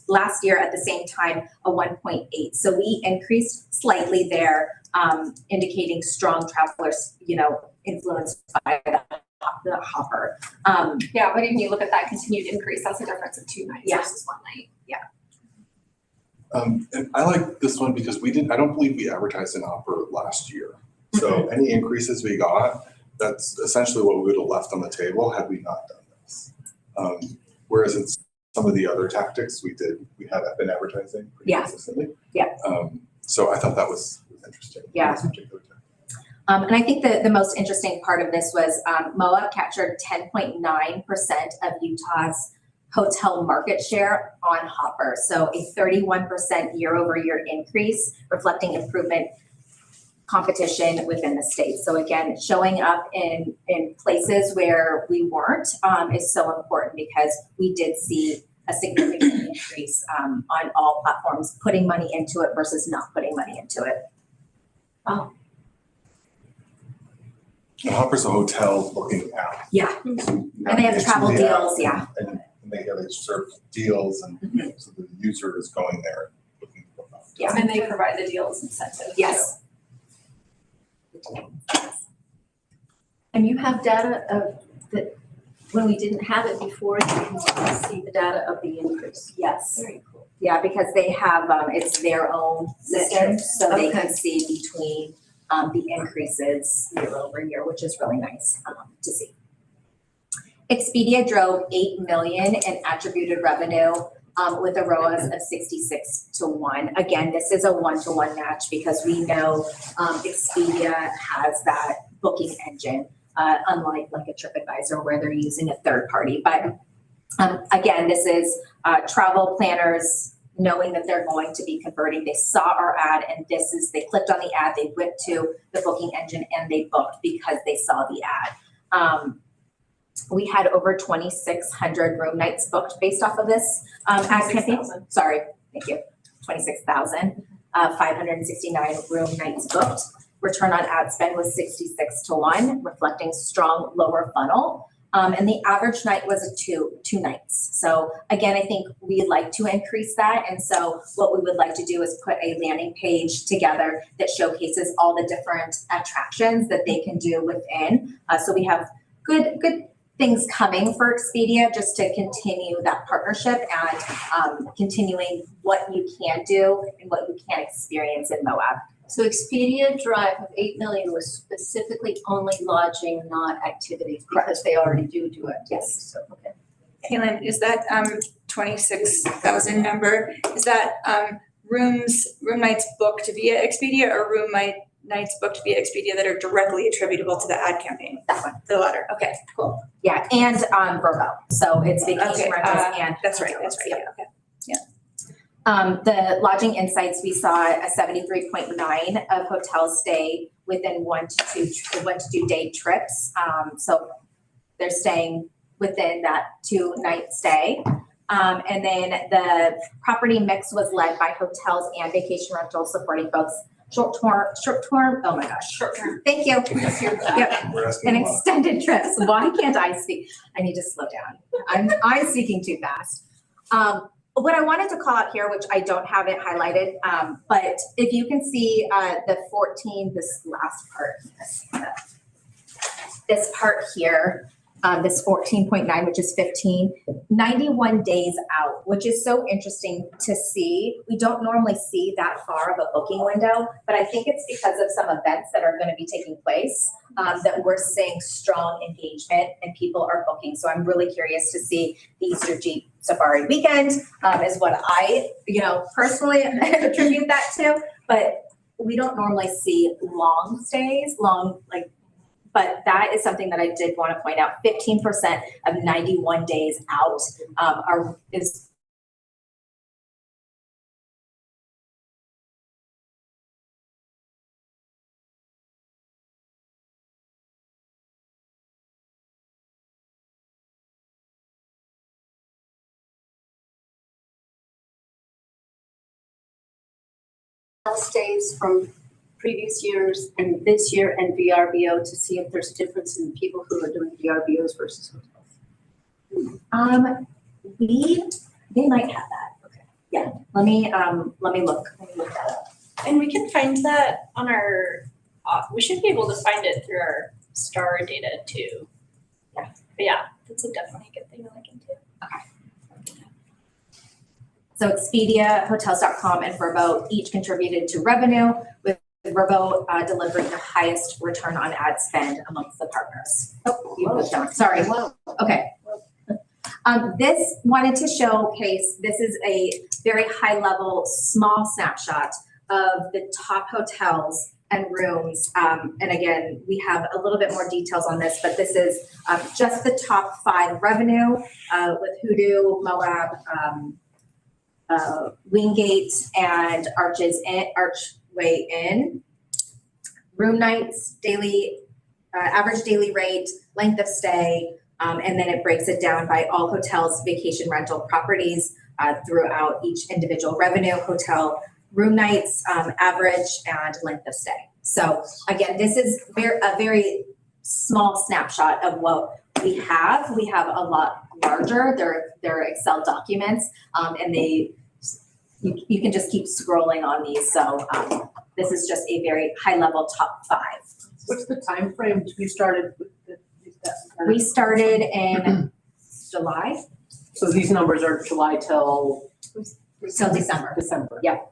last year at the same time a 1.8. So we increased slightly there, indicating strong travelers, influenced by the Hopper. Yeah, but even you look at that continued increase, that's a difference of 2 nights versus 1 night. Yeah. And I like this one because I don't believe we advertised in Hopper last year. So any increases we got, that's essentially what we would have left on the table had we not done this. Whereas in some of the other tactics we had been advertising pretty consistently. Yeah. So I thought that was interesting. Yeah. in this particular tactic. And I think the most interesting part of this was Moab captured 10.9% of Utah's hotel market share on Hopper. So a 31% year-over-year increase, reflecting improvement competition within the state. So again, showing up in places where we weren't is so important because we did see a significant increase on all platforms, putting money into it versus not putting money into it. And Hopper's a hotel booking app. Yeah. So And they have travel navigate through the app deals, yeah. And they serve deals and so the user is going there looking for them. Yeah. And they provide the deals incentives. Yes. And you have data of that, when we didn't have it before, you can see the data of the increase. Yes. Very cool. Yeah, because they have, it's their own system, so they can Okay. see between the increases year over year, which is really nice to see. Expedia drove 8 million in attributed revenue with a ROAS of 66-1. Again, this is a 1-to-1 match because we know Expedia has that booking engine, unlike like a TripAdvisor where they're using a third party. But again, this is travel planners knowing that they're going to be converting. They saw our ad and they clicked on the ad, they went to the booking engine and they booked because they saw the ad. We had over 2,600 room nights booked based off of this ad campaign. 26,000. Sorry, thank you. 26,000, 569 room nights booked. Return on ad spend was 66-1, reflecting strong lower funnel. And the average night was two nights. So again, I think we'd like to increase that. And so what we would like to do is put a landing page together that showcases all the different attractions that they can do within. So we have good things coming for Expedia just to continue that partnership and continuing what you can do and what you can experience in Moab. So Expedia Drive of 8 million was specifically only lodging, not activities, because they already do activities. Yes. So, okay. Kaylin, is that 26,000 number, is that room nights booked via Expedia or nights booked via Expedia that are directly attributable to the ad campaign? That one. The latter, okay, cool. Yeah, and Vrbo. So it's vacation Okay, rentals and. that's right, hotels. yeah, okay. The lodging insights, we saw a 73.9 of hotels stay within 1 to 2 day trips. So they're staying within that 2-night stay. And then the property mix was led by hotels and vacation rentals supporting both short term, oh my gosh. Short term. Thank you. Yep. We're asking And a lot. extended trips. Why can't I speak? I need to slow down. I'm speaking too fast. What I wanted to call out here, which I don't have it highlighted, but if you can see the 14, this last part, this part here, this 14.9, which is 15, 91 days out, which is so interesting to see. We don't normally see that far of a booking window, but I think it's because of some events that are going to be taking place that we're seeing strong engagement and people are booking. So I'm really curious to see the Easter Jeep Safari weekend is what I, personally attribute that to, but we don't normally see long stays, but that is something that I did want to point out. 15% of 91 days out is Stays from previous years and this year and VRBO to see if there's a difference in people who are doing VRBOs versus hotels. They might have that. Okay. Yeah. Let me look that up. And we can find that on our, we should be able to find it through our star data too. Yeah. But yeah, that's definitely a good thing to look into. So Expedia, Hotels.com, and Vrbo each contributed to revenue, with Vrbo delivering the highest return on ad spend amongst the partners. Oh, you moved on. Sorry. Okay. This wanted to showcase, this is a very high level, small snapshot of the top hotels and rooms. And again, we have a little bit more details on this, but this is just the top 5 revenue with Hoodoo, Moab, Wingate, and Archway Inn. Room nights, daily, average daily rate, length of stay, and then it breaks it down by all hotels, vacation rental properties throughout each individual revenue, hotel room nights, average, and length of stay. So again, this is a very small snapshot of what we have. We have a lot larger. They're Excel documents, and you can just keep scrolling on these. So this is just a very high level top 5. What's the time frame we started with We started in July So these numbers are July till till December. December? Yep.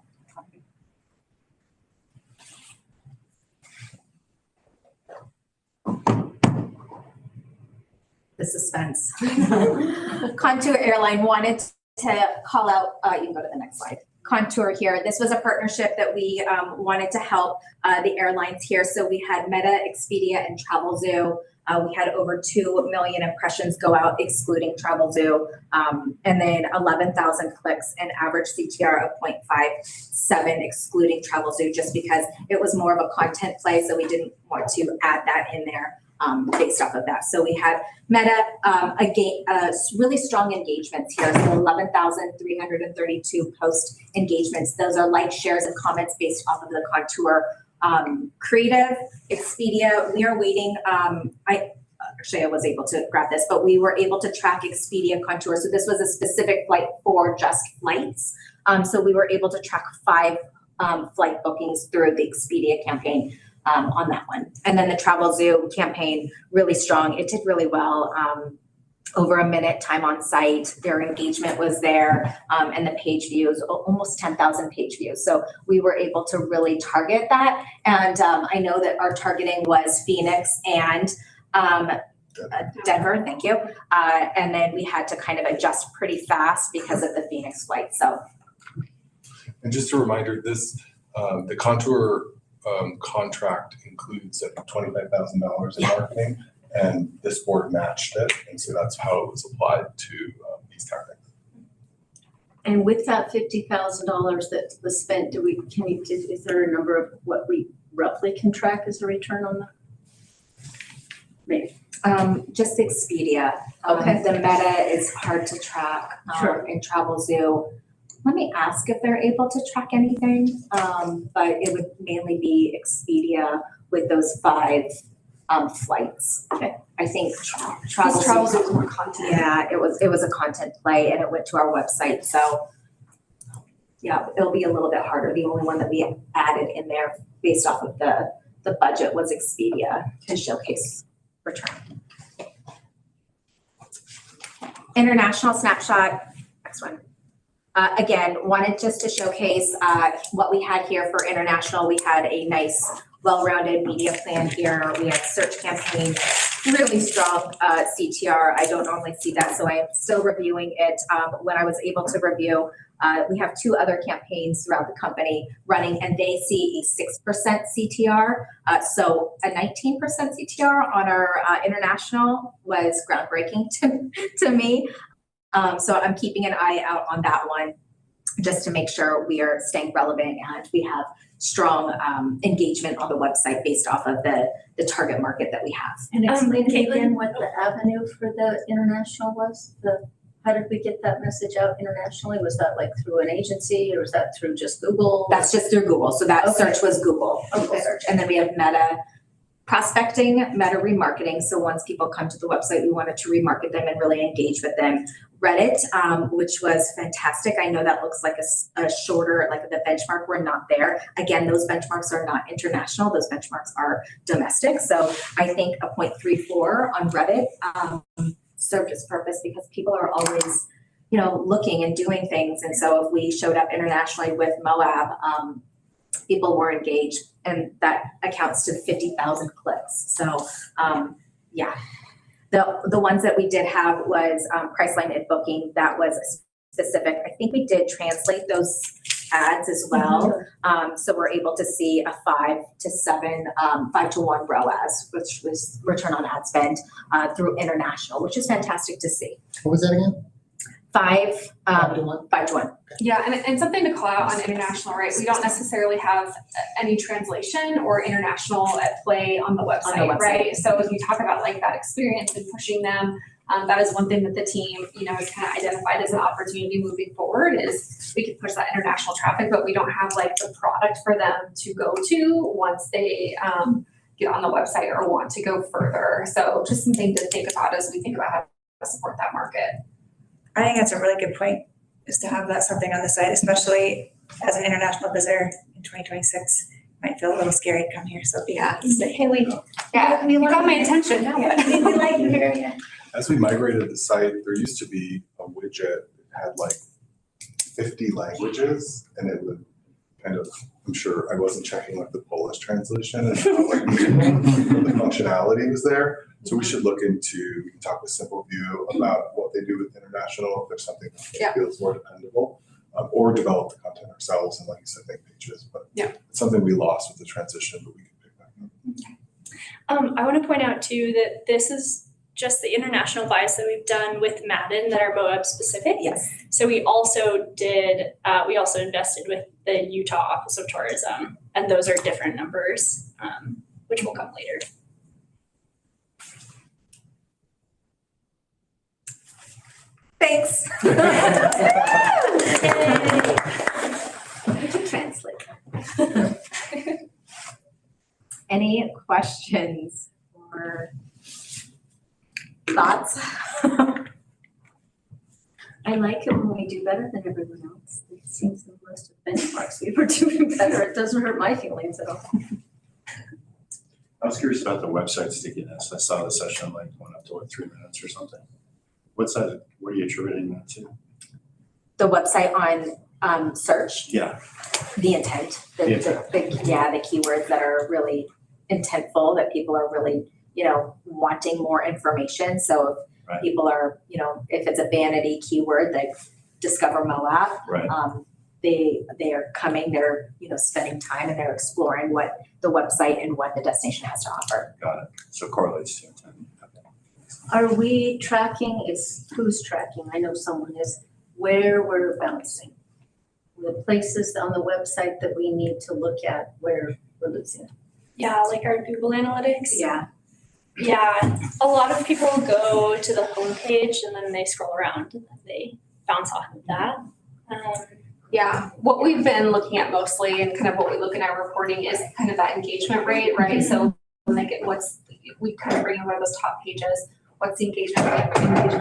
The suspense. Contour Airline wanted to call out, you can go to the next slide. Contour here. This was a partnership that we wanted to help the airlines here. So we had Meta, Expedia, and TravelZoo. We had over 2 million impressions go out, excluding TravelZoo, and then 11,000 clicks and average CTR of 0.57, excluding TravelZoo, just because it was more of a content play, so we didn't want to add that in there based off of that. So we had Meta, really strong engagements here. So 11,332 post engagements. Those are likes, shares, and comments based off of the Contour creative. Expedia, we are waiting. I was able to grab this, but we were able to track Expedia Contour. So this was a specific flight for just flights. So we were able to track 5 flight bookings through the Expedia campaign on that one. And then the TravelZoo campaign, really strong. It did really well. Over a minute time on site, their engagement was there, and the page views, almost 10,000 page views. So we were able to really target that. And I know that our targeting was Phoenix and Denver, thank you. And then we had to kind of adjust pretty fast because of the Phoenix flight, so. And just a reminder, this, the Contour contract includes $25,000 in marketing. And this board matched it, and so that's how it was applied to these tactics. And with that $50,000 that was spent, is there a number of what we roughly can track as a return on that? Maybe. Just Expedia. Okay. The Meta is hard to track. Sure. And TravelZoo. Let me ask if they're able to track anything, but it would mainly be Expedia with those 5 flights. Okay. I think TravelZoo is more content. Yeah, it was a content play and it went to our website. So yeah, it'll be a little bit harder. The only one that we added in there based off of the budget was Expedia to showcase return. International snapshot, next one. Again, wanted just to showcase what we had here for international. We had a nice well-rounded media plan here. We had search campaign, really strong CTR. I don't normally see that, so I am still reviewing it. When I was able to review, we have 2 other campaigns throughout the company running, and they see a 6% CTR. So a 19% CTR on our international was groundbreaking to me. So I'm keeping an eye out on that one just to make sure we are staying relevant and we have strong engagement on the website based off of the target market that we have. And explain Caitlin? again what the avenue for the international was? How did we get that message out internationally? Was that like through an agency or was that through just Google? That's just through Google. So that Okay. search was Google Okay. search. And then we have Meta prospecting, Meta remarketing. So once people come to the website, we wanted to remarket them and really engage with them. Reddit, which was fantastic. I know that looks like a shorter, like the benchmark, we're not there. Again, those benchmarks are not international. Those benchmarks are domestic. So I think a 0.34 on Reddit served its purpose because people are always, looking and doing things. And so if we showed up internationally with Moab, people were engaged, and that accounts to 50,000 clicks. So, yeah. The ones that we did have was Priceline and Booking. That was specific. I think we did translate those ads as well. So we're able to see a 5 to 1 ROAS, which was return on ad spend through international, which is fantastic to see. What was that again? 5 to 1? 5 to 1. Yeah, and something to call out on international, right? We don't necessarily have any translation or international at play on the website, right? So if you talk about like that experience and pushing them, that is one thing that the team, has kind of identified as an opportunity moving forward is we could push that international traffic, but we don't have like the product for them to go to once they get on the website or want to go further. So just something to think about as we think about how to support that market. I think that's a really good point, is to have that something on the site, especially as an international visitor in 2026. Might feel a little scary to come here, so Yeah. say, hey, we got my attention. we like you here. Yeah. As we migrated the site, there used to be a widget that had like 50 languages, and it would kind of, I'm sure I wasn't checking like the Polish translation and like the functionality was there. So we should look into, we can talk with Simple View about what they do with international, if there's something that feels more dependable, or develop the content ourselves and like you said, make pages. But it's something we lost with the transition, but we can pick back up. I want to point out too that this is just the international buys that we've done with Madden that are Moab specific. Yes. So we also invested with the Utah Office of Tourism, and those are different numbers, which will come later. Thanks. Could you translate? Any questions or thoughts? I like it when we do better than everyone else. It seems the list of benchmarks we were doing better. It doesn't hurt my feelings at all. I was curious about the website stickiness. I saw the session like went up to 3 minutes or something. What are you attributing that to? The website on search, Yeah. the intent, the keywords that are really intentful, that people are really, wanting more information. So if people are, if it's a vanity keyword, like discover Moab, Right. They are coming, they're, spending time and they're exploring what the website and what the destination has to offer. Got it. So it correlates to intent. Are we tracking, who's tracking? I know someone is, where we're bouncing. The places on the website that we need to look at where we're losing. Yeah, like our Google Analytics. Yeah. Yeah, a lot of people go to the homepage and then they scroll around and then they bounce off of that. Yeah, what we've been looking at mostly and kind of what we look in our reporting is kind of that engagement rate, right? So like we kind of bring in one of those top pages. What's the engagement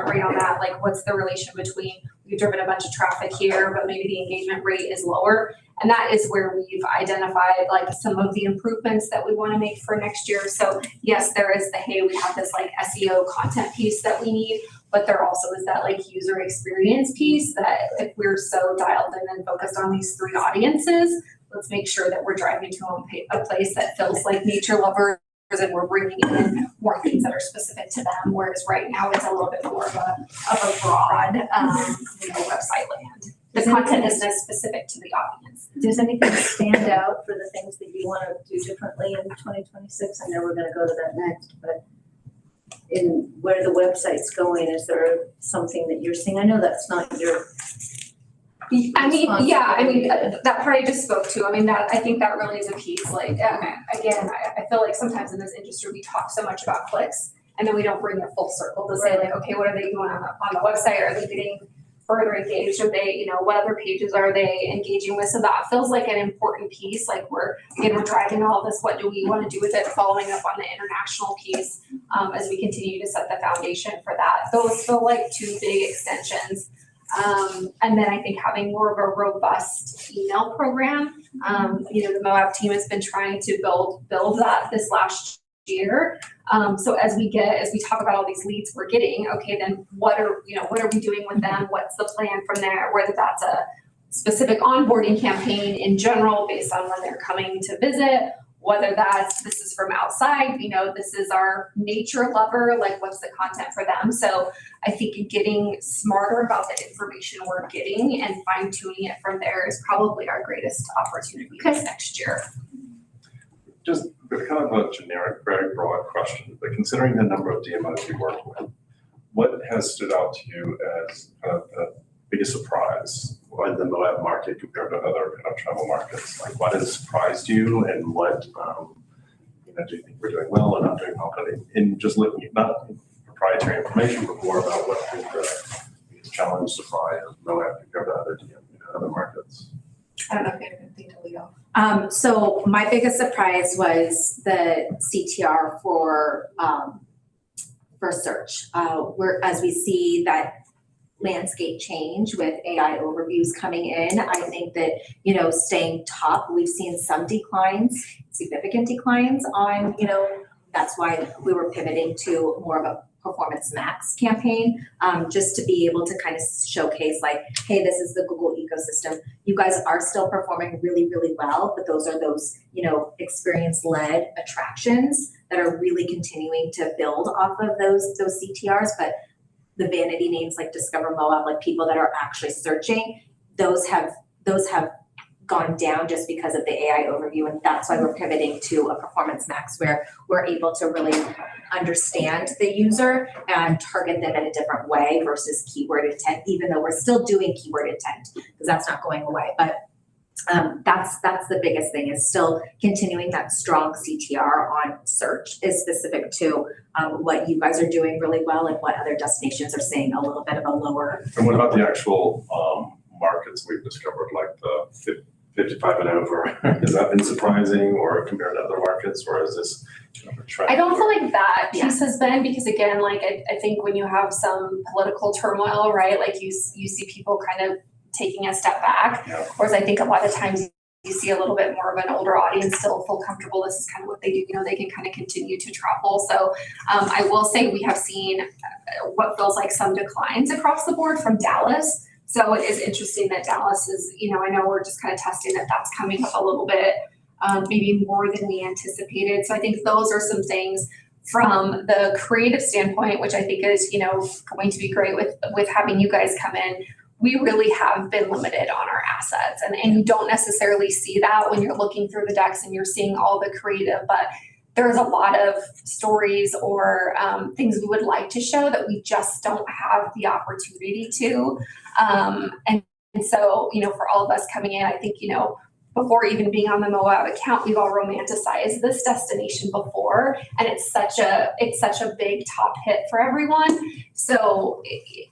rate on that? Like what's the relation between we've driven a bunch of traffic here, but maybe the engagement rate is lower. And that is where we've identified like some of the improvements that we want to make for next year. So yes, there is hey, we have this like SEO content piece that we need, but there also is that like user experience piece that if we're so dialed in and focused on these 3 audiences, let's make sure that we're driving to a place that feels like nature lovers and we're bringing in more things that are specific to them. Whereas right now it's a little bit more of a broad website land. The content is as specific to the audience. Does anything stand out for the things that you want to do differently in 2026? I know we're going to go to that next, but in where the website's going, is there something that you're seeing? I know that's not your. That part I just spoke to. I think that really is a piece. Like, again, I feel like sometimes in this industry we talk so much about clicks and then we don't bring it full circle to say like, okay, what are they doing on the website? Are they getting further engaged? Are they, what other pages are they engaging with? So that feels like an important piece. Like we're driving all this. What do we want to do with it? Following up on the international piece as we continue to set the foundation for that. Those feel like 2 big extensions. And then I think having more of a robust email program. The Moab team has been trying to build that this last year. So as we talk about all these leads we're getting, okay, then what are we doing with them? What's the plan from there? Whether that's a specific onboarding campaign in general based on when they're coming to visit, whether this is from outside, this is our nature lover, like what's the content for them. So I think getting smarter about the information we're getting and fine tuning it from there is probably our greatest opportunity this next year. Just kind of a generic, very broad question, but considering the number of DMOs you work with, what has stood out to you as kind of the biggest surprise in the Moab market compared to other kind of travel markets? Like what has surprised you and what do you think we're doing well and not doing well? But in just looking at not proprietary information, but more about what the biggest challenge supply of Moab compared to other markets. I don't know if you have anything to lead off. So my biggest surprise was the CTR for search. As we see that landscape change with AI overviews coming in, I think that, staying top, we've seen some declines, significant declines on, that's why we were pivoting to more of a Performance Max campaign, just to be able to kind of showcase like, hey, this is the Google ecosystem. You guys are still performing really, really well, but those are those, experience-led attractions that are really continuing to build off of those CTRs. But the vanity names like Discover Moab, like people that are actually searching, those have gone down just because of the AI overview. And that's why we're pivoting to a Performance Max where we're able to really understand the user and target them in a different way versus keyword intent, even though we're still doing keyword intent because that's not going away. But that's the biggest thing, is still continuing that strong CTR on search is specific to what you guys are doing really well and what other destinations are seeing a little bit of a lower. And what about the actual markets we've discovered, like the 55 and over? Has that been surprising or compared to other markets, or is this kind of a trend? I don't feel like that piece has been, because again, like I think when you have some political turmoil, right, like you see people kind of taking a step back. Yeah. Whereas I think a lot of times you see a little bit more of an older audience still feel comfortable. This is kind of what they do. They can kind of continue to travel. So I will say we have seen what feels like some declines across the board from Dallas. So it is interesting that Dallas is, I know we're just kind of testing that that's coming up a little bit, maybe more than we anticipated. So I think those are some things from the creative standpoint, which I think is, going to be great with having you guys come in. We really have been limited on our assets, and you don't necessarily see that when you're looking through the decks and you're seeing all the creative, but there's a lot of stories or things we would like to show that we just don't have the opportunity to. And so, for all of us coming in, I think, before even being on the Moab account, we've all romanticized this destination before, and it's such a big top hit for everyone. So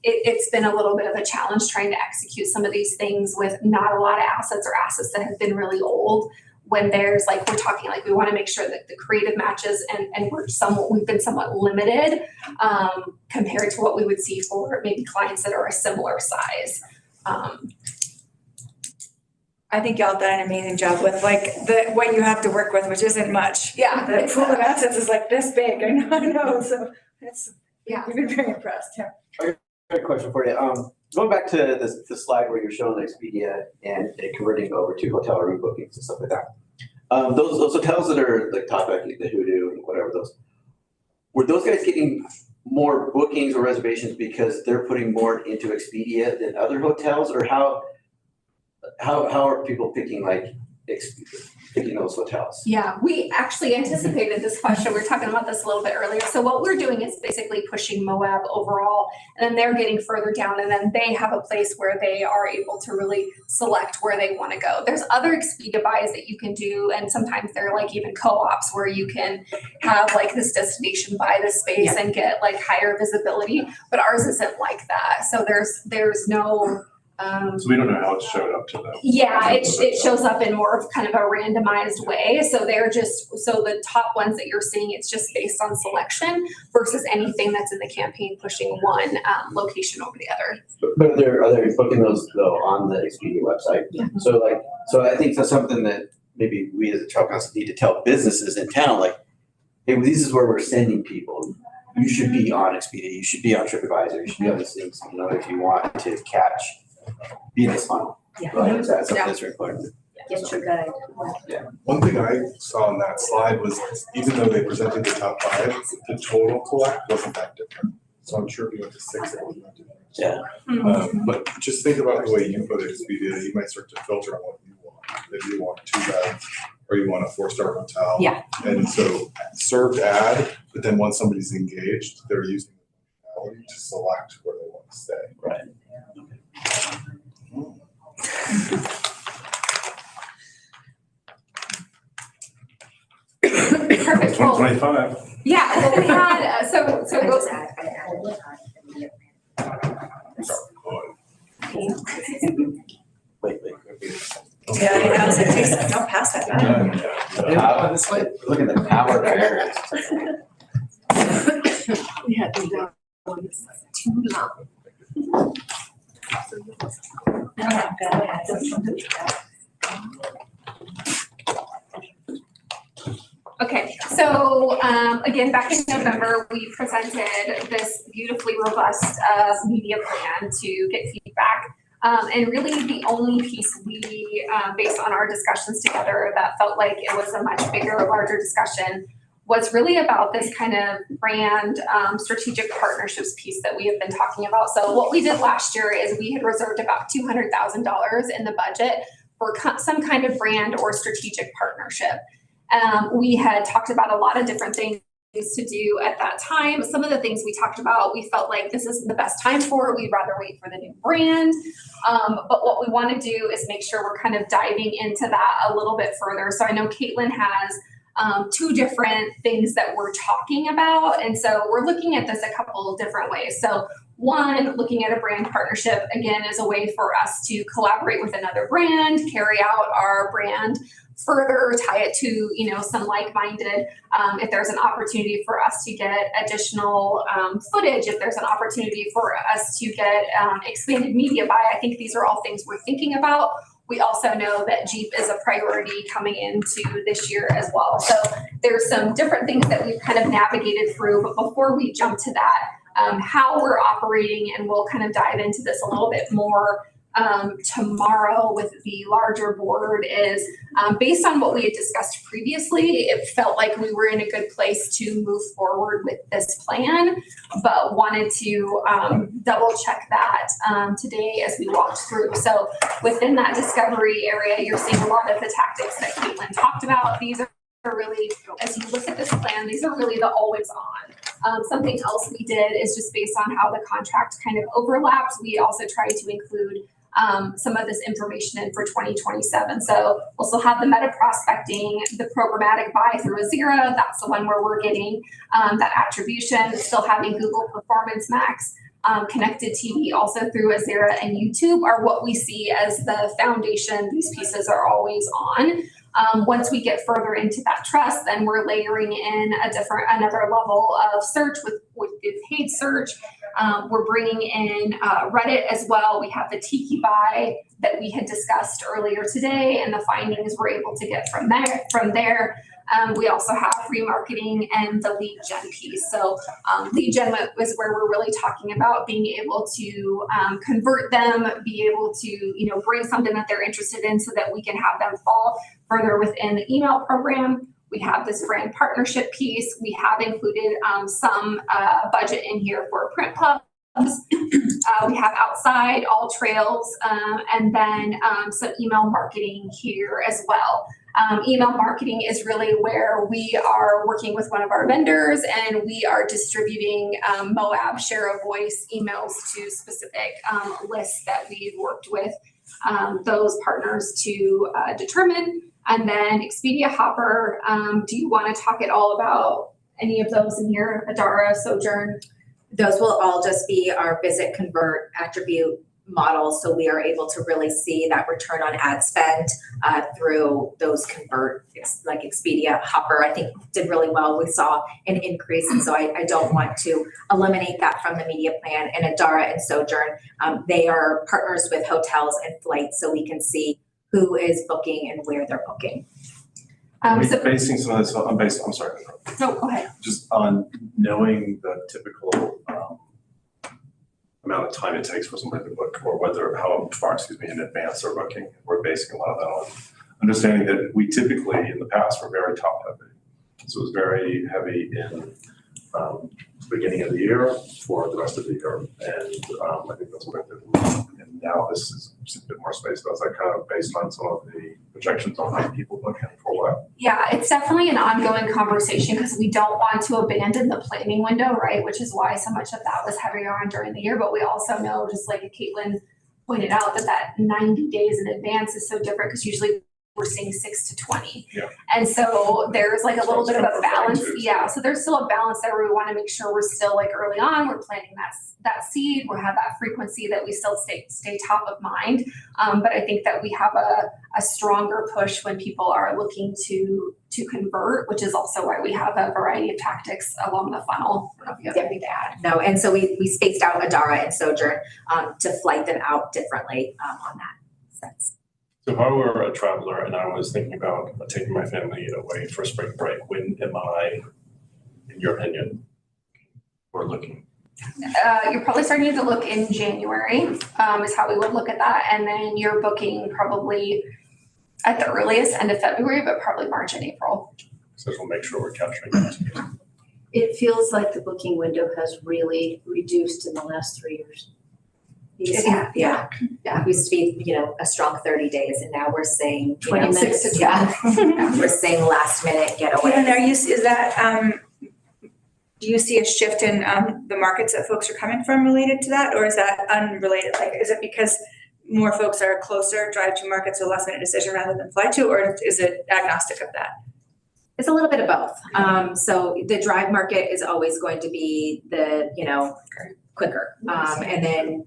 it's been a little bit of a challenge trying to execute some of these things with not a lot of assets or assets that have been really old. When there's we're talking we want to make sure that the creative matches, and we've been somewhat limited compared to what we would see for maybe clients that are a similar size. I think y'all have done an amazing job with what you have to work with, which isn't much. Yeah. The pool of assets is this big. I know. So we've been very impressed. Yeah. Great question for you. Going back to the slide where you're showing Expedia and converting over to hotel room bookings and stuff like that. Those hotels that are top, the Hoodoo and whatever were those guys getting more bookings or reservations because they're putting more into Expedia than other hotels, or how are people picking those hotels? Yeah, we actually anticipated this question. We were talking about this a little bit earlier. So what we're doing is basically pushing Moab overall, and then they're getting further down, and then they have a place where they are able to really select where they want to go. There's other Expedia buys that you can do, and sometimes they're even co-ops where you can have this destination buy this space and get higher visibility, but ours isn't like that. So there's no So we don't know how it showed up to them. Yeah, it shows up in more of kind of a randomized way. So the top ones that you're seeing, it's just based on selection versus anything that's in the campaign pushing one location over the other. But are they booking those though on the Expedia website? Yeah. So I think that's something that maybe we as a travel council need to tell businesses in town, hey, this is where we're sending people. You should be on Expedia. You should be on TripAdvisor. You should be on these things. If you want to be in this funnel. Yeah. Right? That's something that's important. Get your guide. One thing I saw on that slide was even though they presented the top 5, the total collect wasn't that different. So I'm sure if you went to 6, it wasn't that different. Yeah. But just think about the way you put Expedia, you might start to filter on what you want. If you want 2 beds or you want a 4-star hotel. Yeah. And so served ad, but then once somebody's engaged, they're using the functionality to select where they want to stay. Right. Perfect. Well, 2025. yeah, well, we had, so I those, just add the media Wait. Yeah, I know, so it takes, don't pass that down. Power- Look at the power barriers. We had to do ones too long. okay, so, again, back in November, we presented this beautifully robust, media plan to get feedback. And really the only piece we, based on our discussions together that felt like it was a much bigger, larger discussion was really about this kind of brand, strategic partnerships piece that we have been talking about. So what we did last year is we had reserved about $200,000 in the budget for some kind of brand or strategic partnership. We had talked about a lot of different things to do at that time. Some of the things we talked about, we felt like this isn't the best time for. We'd rather wait for the new brand. But what we want to do is make sure we're kind of diving into that a little bit further. So I know Caitlin has 2 different things that we're talking about. And so we're looking at this a couple of different ways. So one, looking at a brand partnership, again, is a way for us to collaborate with another brand, carry out our brand further, tie it to, some like-minded, if there's an opportunity for us to get additional footage, if there's an opportunity for us to get expanded media buy, I think these are all things we're thinking about. We also know that Jeep is a priority coming into this year as well. So there's some different things that we've kind of navigated through, but before we jump to that, how we're operating, and we'll kind of dive into this a little bit more tomorrow with the larger board, is based on what we had discussed previously, it felt like we were in a good place to move forward with this plan, but wanted to double check that today as we walked through. So within that discovery area, you're seeing a lot of the tactics that Caitlin talked about. These are really, as you look at this plan, these are really the always on. Something else we did is just based on how the contract kind of overlaps, we also tried to include some of this information in for 2027. So we'll still have the meta prospecting, the programmatic buy through Azira. That's the one where we're getting that attribution, still having Google Performance Max, connected TV also through Azira and YouTube are what we see as the foundation. These pieces are always on. Once we get further into that trust, then we're layering in another level of search with the paid search. We're bringing in Reddit as well. We have the Tiki buy that we had discussed earlier today, and the findings we're able to get from there. We also have remarketing and the lead gen piece. So lead gen is where we're really talking about being able to convert them, be able to bring something that they're interested in so that we can have them fall further within the email program. We have this brand partnership piece. We have included some budget in here for print pubs. We have outside, all trails, and then some email marketing here as well. Email marketing is really where we are working with one of our vendors and we are distributing Moab share of voice emails to specific lists that we've worked with those partners to determine. And then Expedia Hopper, do you want to talk at all about any of those in here? Adara, Sojourn? Those will all just be our visit, convert, attribute models. So we are able to really see that return on ad spend through those convert, like Expedia Hopper, I think did really well. We saw an increase. And so I don't want to eliminate that from the media plan. And Adara and Sojourn, they are partners with hotels and flights. So we can see who is booking and where they're booking. Basing some of this I'm sorry. No, go ahead. Just on knowing the typical amount of time it takes for somebody to book, or how far, in advance they're booking. We're basing a lot of that understanding that we typically, in the past, were very top heavy. So it was very heavy in beginning of the year for the rest of the year. And I think that's what I did. And now this is just a bit more space. That's like kind of based on some of the projections on how people looking for what. Yeah, it's definitely an ongoing conversation because we don't want to abandon the planning window, right? Which is why so much of that was heavier on during the year. But we also know, just like Caitlin pointed out, that 90 days in advance is so different because usually we're seeing 6 to 20. Yeah. And so there's like a little bit of a balance. Too. Yeah. So there's still a balance there where we want to make sure we're still like early on, we're planting that seed, we have that frequency that we still stay top of mind. But I think that we have a stronger push when people are looking to convert, which is also why we have a variety of tactics along the funnel. I don't know if you have anything to add. No, and so we spaced out Adara and Sojourn to flight them out differently on that sense. So if I were a traveler and I was thinking about taking my family away for spring break, when am I, in your opinion, we're looking? You're probably starting to look in January, is how we would look at that. And then you're booking probably at the earliest end of February, but probably March and April. So we'll make sure we're capturing that. It feels like the booking window has really reduced in the last 3 years. Yeah. It used to be, a strong 30 days, and now we're saying 20 minutes to 20. Yeah. We're saying last minute getaway. And is that, do you see a shift in the markets that folks are coming from related to that, or is that unrelated? Like, is it because more folks are closer, drive to markets, so last minute decision rather than fly to, or is it agnostic of that? It's a little bit of both. So the drive market is always going to be the, quicker. And then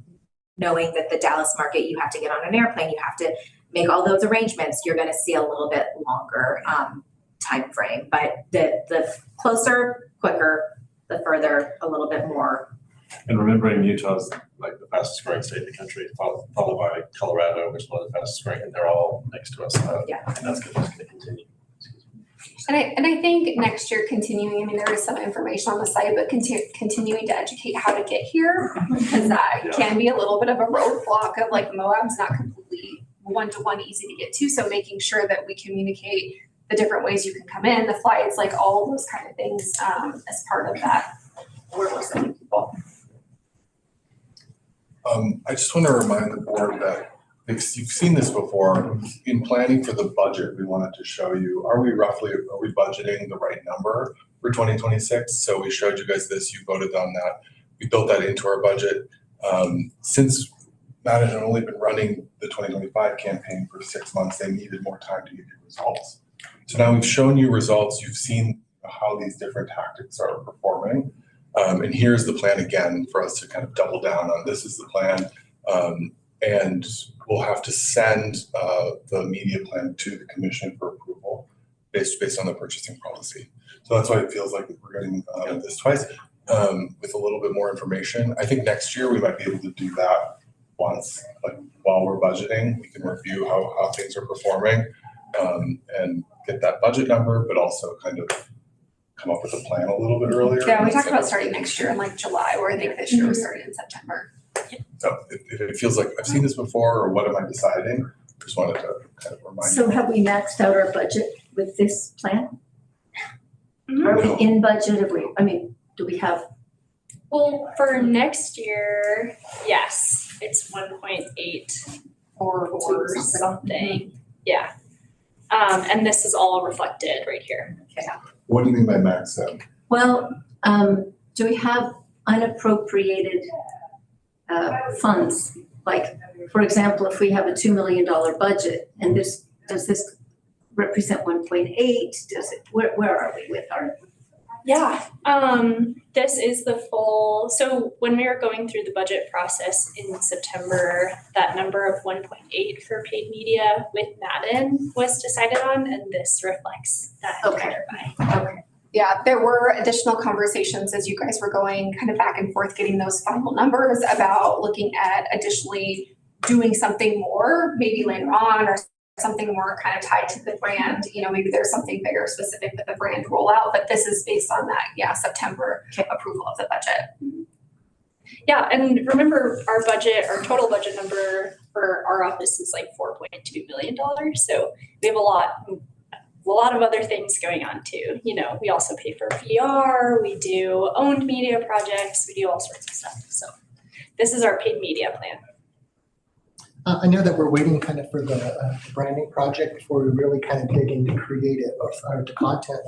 knowing that the Dallas market, you have to get on an airplane, you have to make all those arrangements, you're gonna see a little bit longer time frame. But the closer, quicker, the further, a little bit more. And remembering Utah's like the fastest growing state in the country, followed by Colorado, which is one of the fastest growing, and they're all next to us. Yeah. And that's going to continue. And I think next year continuing, there is some information on the site, but continuing to educate how to get here, because that can be a little bit of a roadblock of like Moab's not completely one-to-one easy to get to. So making sure that we communicate the different ways you can come in, the flights, like all those kind of things as part of that, where we're sending people. I just want to remind the board that you've seen this before. In planning for the budget, we wanted to show you, are we budgeting the right number for 2026? So we showed you guys this, you voted on that. We built that into our budget. Since Madden had only been running the 2025 campaign for 6 months, they needed more time to give you results. So now we've shown you results, you've seen how these different tactics are performing. And here's the plan again for us to kind of double down on. This is the plan. And we'll have to send the media plan to the commission for approval based on the purchasing policy. So that's why it feels like we're getting this twice with a little bit more information. I think next year we might be able to do that once, like while we're budgeting, we can review how things are performing and get that budget number, but also kind of come up with a plan a little bit earlier. Yeah, we talked about starting next year in like July, where I think this year we started in September. So if it feels like I've seen this before, or what am I deciding? Just wanted to kind of remind you. So have we maxed out our budget with this plan? Are we in budget? Do we have? Well, for next year, yes, it's 1.8 or something. Yeah. And this is all reflected right here. Okay. What do you mean by max out? Well, do we have unappropriated funds? Like, for example, if we have a $2 million budget and does this represent 1.8? Where are we with our? Yeah, this is the full, so when we were going through the budget process in September, that number of 1.8 for paid media with Madden was decided on, and this reflects that entire buy. Okay. Yeah, there were additional conversations as you guys were going kind of back and forth, getting those final numbers about looking at additionally doing something more, maybe later on, or something more kind of tied to the brand. Maybe there's something bigger specific with the brand rollout, but this is based on that, September approval of the budget. Yeah, and remember our budget, our total budget number for our office is like $4.2 million. So we have a lot of other things going on too. You know, we also pay for VR, we do owned media projects, we do all sorts of stuff. So this is our paid media plan. I know that we're waiting kind of for the branding project before we really kind of dig into creative or to content.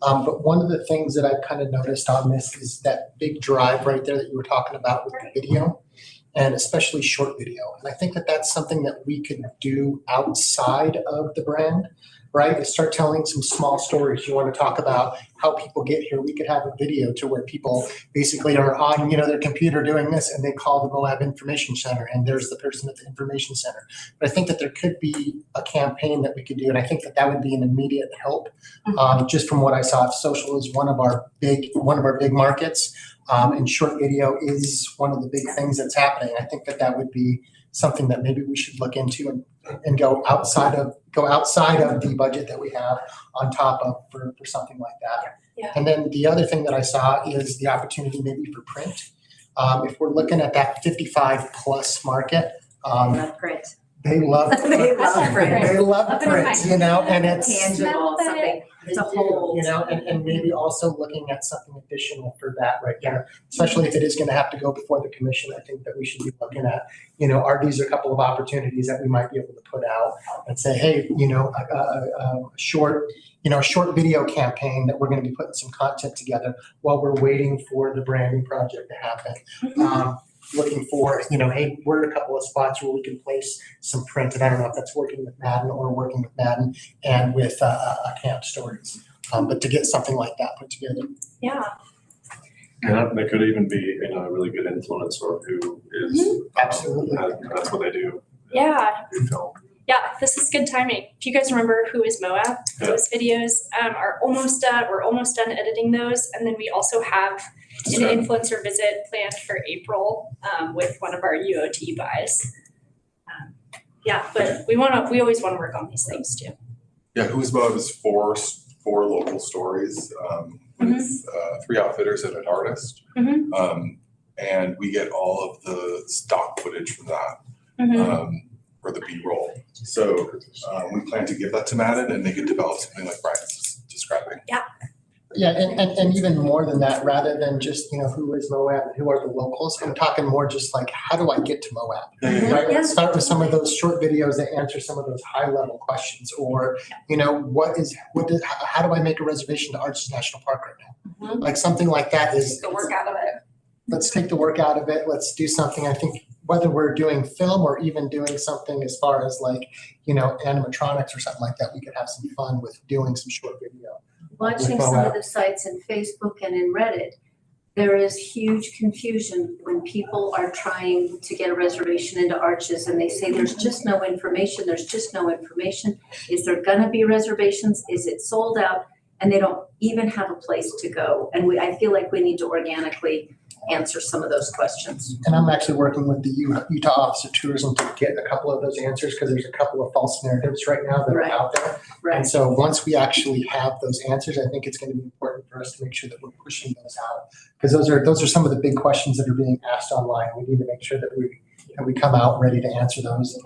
But one of the things that I've kind of noticed on this is that big drive right there that you were talking about with the video, and especially short video. And I think that that's something that we could do outside of the brand, right? Is start telling some small stories. You want to talk about how people get here. We could have a video to where people basically are on, their computer doing this and they call the Moab Information Center and there's the person at the Information Center. But I think that there could be a campaign that we could do. And I think that that would be an immediate help. Just from what I saw, social is one of our big markets. And short video is one of the big things that's happening. I think that that would be something that maybe we should look into and go outside of the budget that we have on top of for something like that. Yeah. And then the other thing that I saw is the opportunity maybe for print. If we're looking at that 55 plus market, Print. they love They love print. They love print, and it's Tangible, something, it's a whole. and maybe also looking at something additional for that right there, especially if it is going to have to go before the commission. I think that we should be looking at, are these a couple of opportunities that we might be able to put out and say, hey, a short video campaign that we're going to be putting some content together while we're waiting for the branding project to happen. Looking for, hey, we're a couple of spots where we can place some print. And I don't know if that's working with Madden or working with Madden and with Camp Stories. But to get something like that put together. Yeah. And they could even be, a really good influencer who is. Absolutely. That's what they do. Yeah. They film. Yeah, this is good timing. If you guys remember Who is Moab, those videos are almost done. We're almost done editing those. And then we also have an influencer visit planned for April with one of our UOT buys. But we always want to work on these things too. Yeah, Who's Moab is four local stories with 3 outfitters and an artist. And we get all of the stock footage from that. Or the B-roll. So we plan to give that to Madden and they could develop something like Brian's describing. Yeah, and even more than that, rather than just, who is Moab and who are the locals, I'm talking more just like, how do I get to Moab? Right? Let's start with some of those short videos that answer some of those high level questions, or, how do I make a reservation to Arches National Park right now? Like something like that is. The work out of it. Let's take the work out of it. Let's do something. I think whether we're doing film or even doing something as far as like, animatronics or something like that, we could have some fun with doing some short video. Watching some of the sites in Facebook and in Reddit, there is huge confusion when people are trying to get a reservation into Arches and they say there's just no information, Is there gonna be reservations? Is it sold out? And they don't even have a place to go. And I feel like we need to organically answer some of those questions. And I'm actually working with the Utah Office of Tourism to get a couple of those answers because there's a couple of false narratives right now that are out there. And so once we actually have those answers, I think it's going to be important for us to make sure that we're pushing those out, because those are some of the big questions that are being asked online. We need to make sure that we come out ready to answer those.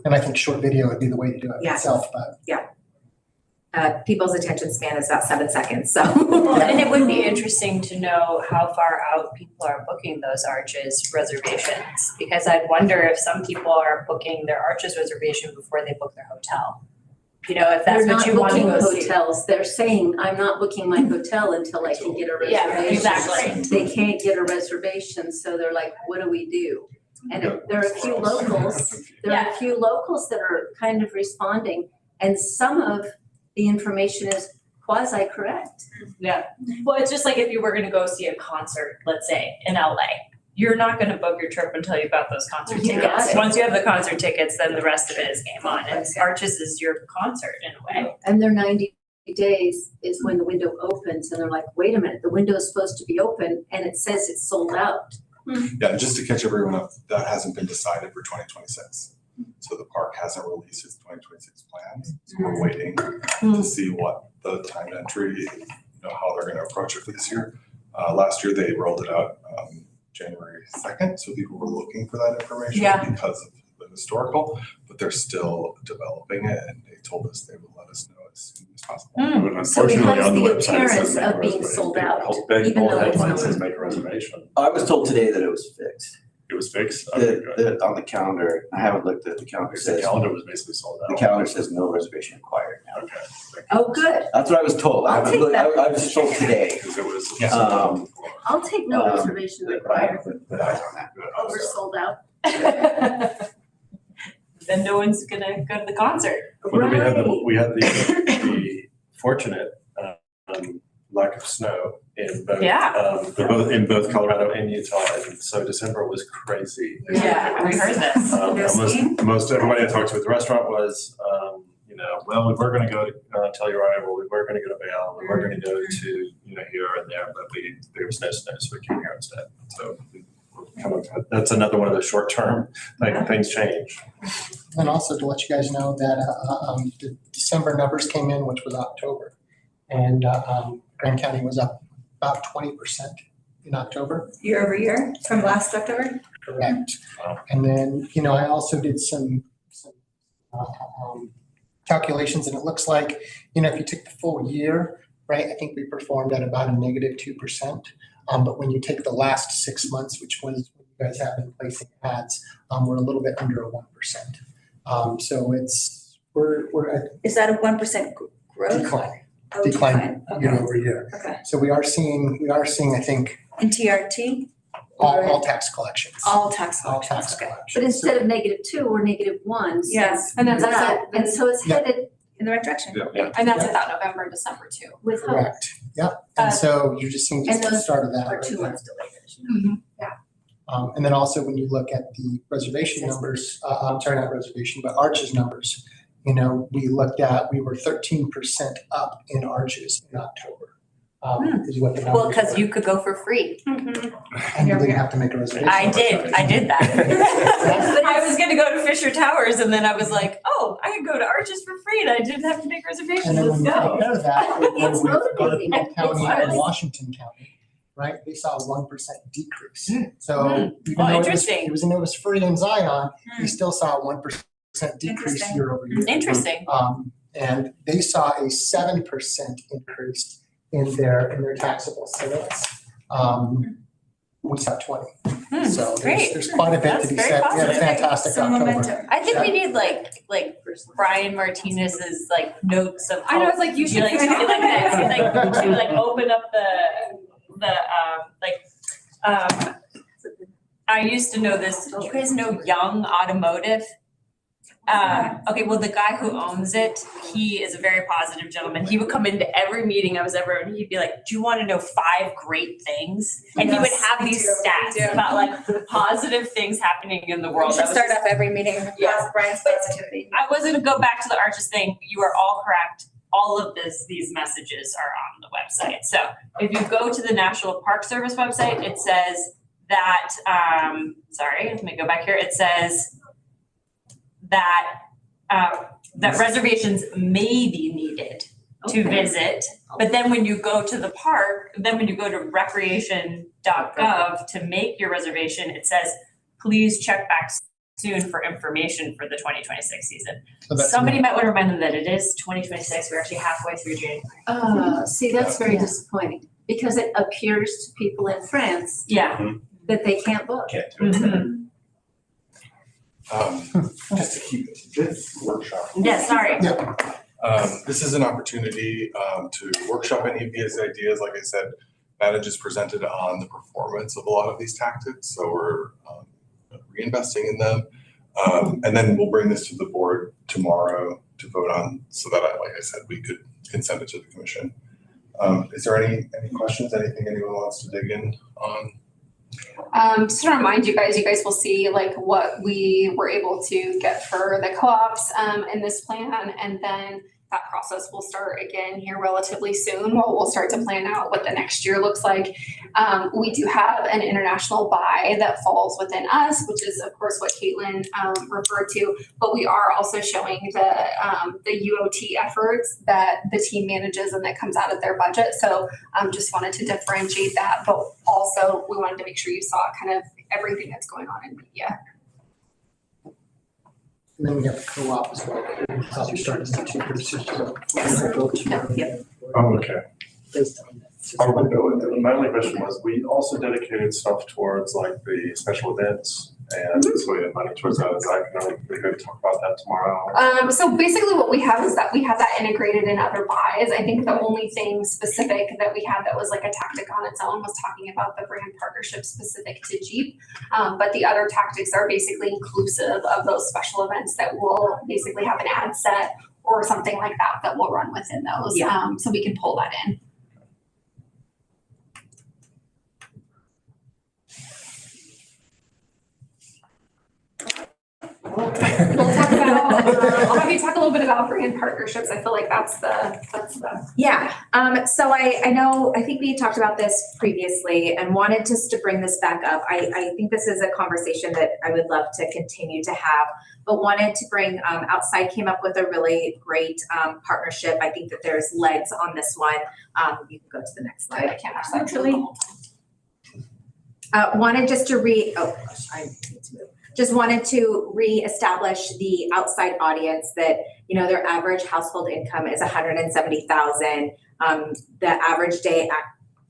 And I think short video would be the way to do it itself. But People's attention span is about 7 seconds, so. And it would be interesting to know how far out people are booking those Arches reservations, because I'd wonder if some people are booking their Arches reservation before they book their hotel. If that's what you want to go see. They're not booking hotels. They're saying, I'm not booking my hotel until I can get a reservation. Yeah, exactly. They can't get a reservation, so they're like, what do we do? And there are a few locals, that are kind of responding, and some of the information is quasi-correct. Yeah. Well, it's just like if you were going to go see a concert, let's say in LA, you're not going to book your trip until you've got those concert tickets. Once you have the concert tickets, then the rest of it is game on. And Arches is your concert in a way. And their 90 days is when the window opens, and they're like, wait a minute, the window is supposed to be open and it says it's sold out. Yeah, just to catch everyone up, that hasn't been decided for 2026. So the park hasn't released its 2026 plans. So we're waiting to see what the time entry, how they're going to approach it for this year. Last year, they rolled it out January 2nd, so people were looking for that information because of the historical, but they're still developing it, and they told us they would let us know as soon as possible. But So it unfortunately, has on the the website, it says appearance make a of being reservation. sold out, Big even bold though it's headline not. says make a reservation. I was told today that it was fixed. It was fixed. Okay, good. On the calendar, I haven't looked at the calendar, it The says, calendar was basically sold the out. calendar says no reservation required now. Okay. Oh, good. That's what I was told. I'll take that. I was told today. Because it was. I'll take no reservation But I required. haven't put eyes on that. We're sold out. Then no one's gonna go to the concert. But we had the fortunate lack of snow in both, in both Colorado and Utah, and so December was crazy. Yeah, we heard this. Most everybody I talked to at the restaurant was, well, we were gonna go to Telluride, well, we were gonna go to Vail, we were gonna go to, here and there, but there was no snow, so we came here instead. So that's another one of those short-term, things change. And also to let you guys know that the December numbers came in, which was October. And Grand County was up about 20% in October. Year over year from last October? Correct. Wow. And then, I also did some calculations, and it looks like, if you took the full year, right, I think we performed at about a -2%. But when you take the last 6 months, which was when you guys have been placing ads, we're a little bit under a 1%. So we're at Is that a 1% growth? decline. Oh, Decline Okay. year over year. Okay. So we are seeing, I think, In TRT? all tax collections. All tax All collections, tax okay. collections. But instead of -2, we're -1. Yes. And that's That, and so it's Yeah. headed In the right direction. Yeah. And that's about November and December too. with hope. Correct, yep. And so you're just seeing just and the those start of that. Or right 2 there. months delayed, as you know. And then also when you look at the reservation numbers, I'm sorry, not reservation, but arches numbers, we were 13% up in arches in October. Is what the Well, numbers because were. you could go for free. And you didn't have to make a reservation. I did that. But I was gonna go to Fisher Towers and then I was like, oh, I could go to Arches for free and I didn't have to make reservations, And then when let's you go. compare that with It's motivating. Garfield County It and was. Washington County, right, they saw a 1% decrease. So Mm. even Well, though interesting. it was free in Zion, we Hmm. still saw a 1% decrease Interesting. year over year. Interesting. And they saw a 7% increase in their taxable sales. We saw 20. So great. there's quite a bit That's to be very said. We had a positive. fantastic Some October. momentum. I think we need like Brian Martinez's notes of. I know, it's like you should. like this, you open up I used to know this, do you guys know Young Automotive? Okay, well, the guy who owns it, he is a very positive gentleman. He would come into every meeting I was ever in, he'd be like, do you want to know 5 great things? And he would Yes, have me these too, me stats too. about positive things happening in the We world. should That was start just- off every meeting with Yes. Brian's positivity. I was gonna go back to the Arches thing. You are all correct. All of these messages are on the website. So if you go to the National Park Service website, it says that, let me go back here. It says that reservations may be needed to visit. But then when you go to the park, when you go to recreation.gov to make your reservation, it says, please check back soon for information for the 2026 season. So that's- Somebody might want to remind them that it is 2026. We're actually halfway through January. See, that's very disappointing, because it appears to people in France Yeah. that they can't book. Can't do it. Mhm. Just to keep this workshop. Yeah, sorry. This is an opportunity to workshop any of these ideas. Like I said, Madden just presented on the performance of a lot of these tactics, so we're reinvesting in them. And then we'll bring this to the board tomorrow to vote on, so that, like I said, we could send it to the commission. Is there any questions, anything anyone wants to dig in on? Just to remind you guys will see what we were able to get for the co-ops in this plan, and then that process will start again here relatively soon. We'll start to plan out what the next year looks like. We do have an international buy that falls within us, which is of course what Caitlin referred to, but we are also showing the UOT efforts that the team manages and that comes out of their budget. So just wanted to differentiate that, but also we wanted to make sure you saw kind of everything that's going on in media. And then we have the co-op as well. Probably starting to teach Oh, okay. My only question was, we also dedicated stuff towards like the special events, and so we had money towards that. Is that going to be good to talk about that tomorrow? So basically what we have is that we have that integrated in other buys. I think the only thing specific that we had that was like a tactic on its own was talking about the brand partnership specific to Jeep. But the other tactics are basically inclusive of those special events that will basically have an ad set or something like that that will run within those. Yeah. So we can pull that in. We'll talk about, I'll have you talk a little bit about brand partnerships. I feel like that's the. Yeah, so I think we talked about this previously and wanted just to bring this back up. I think this is a conversation that I would love to continue to have, but wanted to bring, Outside came up with a really great partnership. I think that there's legs on this one. You can go to the next slide. I can't actually. Wanted just to I need to move. Just wanted to reestablish the Outside audience that, their average household income is $170,000. The average day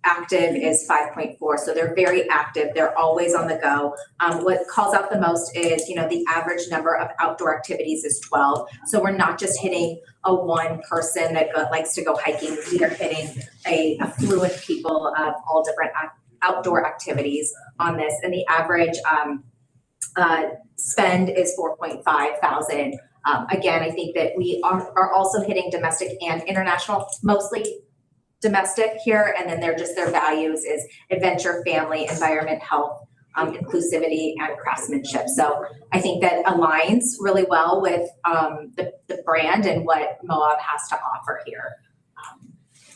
active is 5.4. So they're very active. They're always on the go. What calls out the most is, the average number of outdoor activities is 12. So we're not just hitting a one person that likes to go hiking. We are hitting a affluent people of all different outdoor activities on this. And the average spend is 4.5 thousand. Again, I think that we are also hitting domestic and international, mostly domestic here. And then their values is adventure, family, environment, health, inclusivity, and craftsmanship. So I think that aligns really well with the brand and what Moab has to offer here.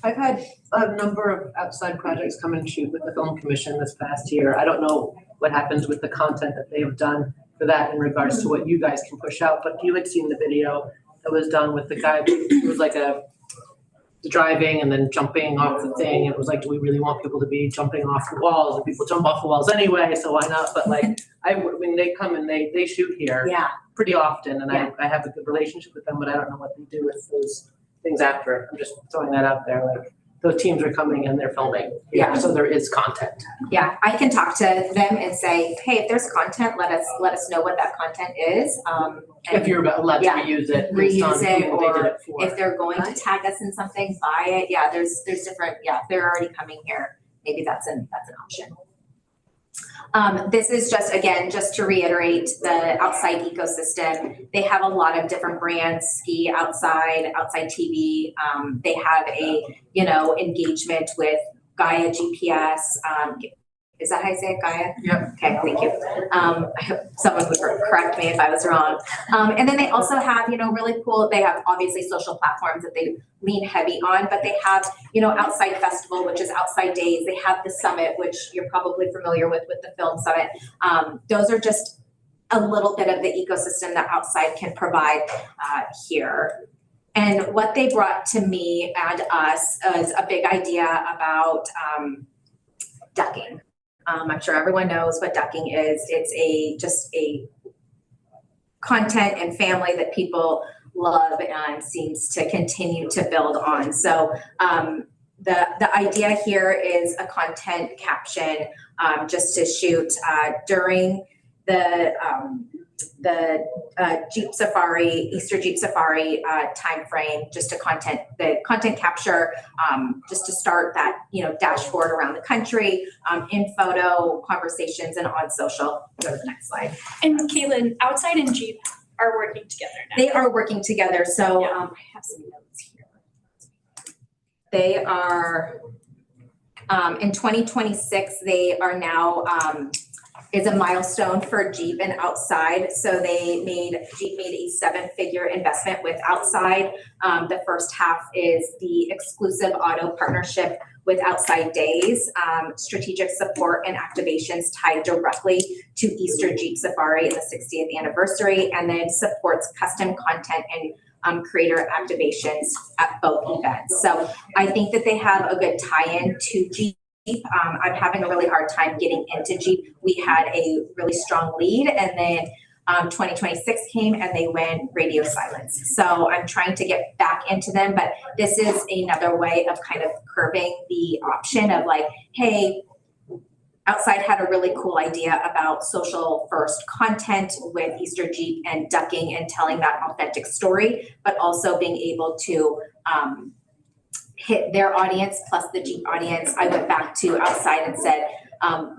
I've had a number of Outside projects come and shoot with the Film Commission this past year. I don't know what happens with the content that they've done for that in regards to what you guys can push out, but you had seen the video that was done with the guy who was like the driving and then jumping off the thing. It was like, do we really want people to be jumping off the walls? And people jump off the walls anyway, so why not? But like, when they come and they shoot here pretty often, and I have a good relationship with them, but I don't know what they do with those things after. I'm just throwing that out there. Like, those teams are coming and they're filming. Yeah. So there is content. Yeah, I can talk to them and say, hey, if there's content, let us know what that content is. If you're allowed to reuse it. Or if they're going to tag us in something, buy it. Yeah, there's different, if they're already coming here, maybe that's an option. This is just to reiterate the Outside ecosystem. They have a lot of different brands, Ski Outside, Outside TV. They have a, engagement with Gaia GPS. Is that how you say it, Gaia? Yep. Okay, thank you. I hope someone would correct me if I was wrong. And then they also have, really cool, they have obviously social platforms that they lean heavy on, but they have, Outside Festival, which is Outside Days. They have the Summit, which you're probably familiar with the Film Summit. Those are just a little bit of the ecosystem that Outside can provide here. And what they brought to me and us is a big idea about ducking. I'm sure everyone knows what ducking is. It's just a content and family that people love and seems to continue to build on. So the idea here is a content caption just to shoot during the Jeep Safari, Easter Jeep Safari timeframe, just the content capture, just to start that, dashboard around the country, in photo, conversations, and on social. Go to the next slide. And Caitlin, Outside and Jeep are working together now. They are working together. So I have some notes here. They are, in 2026, they are now is a milestone for Jeep and Outside. So Jeep made a 7-figure investment with Outside. The first half is the exclusive auto partnership with Outside Days, strategic support and activations tied directly to Easter Jeep Safari and the 60th anniversary, and then supports custom content and creator activations at both events. So I think that they have a good tie-in to Jeep. I'm having a really hard time getting into Jeep. We had a really strong lead, and then 2026 came and they went radio silence. So I'm trying to get back into them, but this is another way of kind of curbing the option of like, hey, Outside had a really cool idea about social first content with Easter Jeep and ducking and telling that authentic story, but also being able to hit their audience plus the Jeep audience. I went back to Outside and said,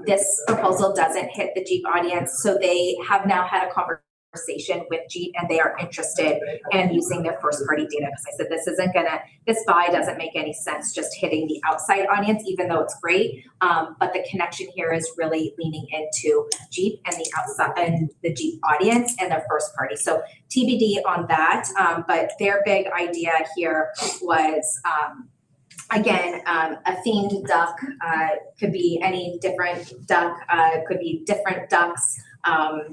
this proposal doesn't hit the Jeep audience. So they have now had a conversation with Jeep and they are interested in using their first party data. Because I said, this buy doesn't make any sense just hitting the Outside audience, even though it's great. But the connection here is really leaning into Jeep and the Outside and the Jeep audience and their first party. So TBD on that. But their big idea here was, again, a themed duck, could be any different duck, could be different ducks.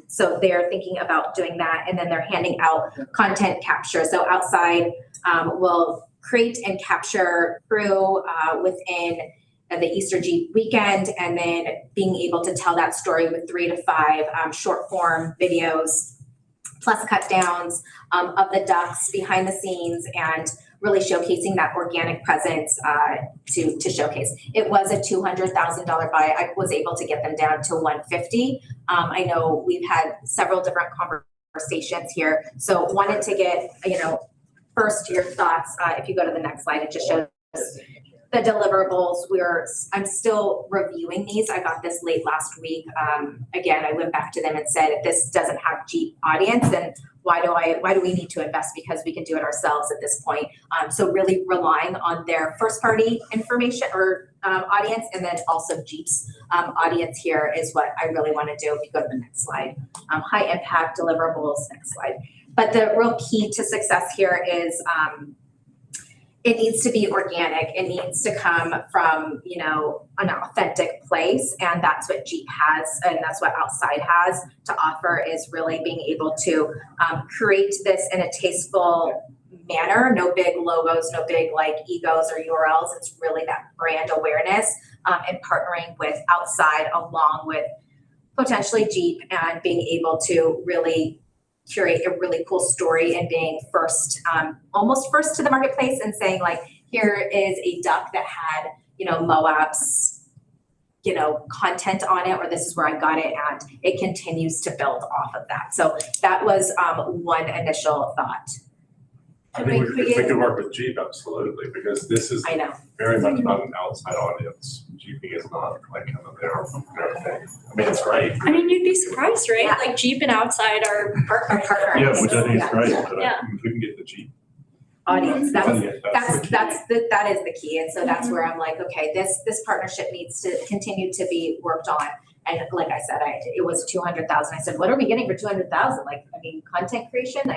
So they're thinking about doing that, and then they're handing out content capture. So Outside will create and capture crew within the Easter Jeep weekend, and then being able to tell that story with 3 to 5 short form videos, plus cut downs of the ducks behind the scenes, and really showcasing that organic presence to showcase. It was a $200,000 buy. I was able to get them down to $150,000. I know we've had several different conversations here, so wanted to get, first your thoughts. If you go to the next slide, it just shows the deliverables. I'm still reviewing these. I got this late last week. Again, I went back to them and said, if this doesn't have Jeep audience, then why do we need to invest? Because we can do it ourselves at this point. So really relying on their first party information or audience, and then also Jeep's audience here is what I really want to do. If you go to the next slide, high impact deliverables, next slide. But the real key to success here is it needs to be organic. It needs to come from, an authentic place. And that's what Jeep has. And that's what Outside has to offer, is really being able to create this in a tasteful manner. No big logos, no big egos or URLs. It's really that brand awareness and partnering with Outside along with potentially Jeep, and being able to really curate a really cool story and being first, almost first to the marketplace, and saying here is a duck that had, Moab's, content on it, or this is where I got it, and it continues to build off of that. So that was one initial thought. I think if we could work with Jeep, absolutely, because this is very much not an Outside audience. Jeeping is not kind of their thing. I mean, it's great. I mean, you'd be surprised, right? Yeah. Jeep and Outside are partners. Yeah, which I think is great. But if we can get the Jeep audience, that is the key. And so that's where I'm like, okay, this partnership needs to continue to be worked on. And like I said, it was $200,000. I said, what are we getting for $200,000? Content creation.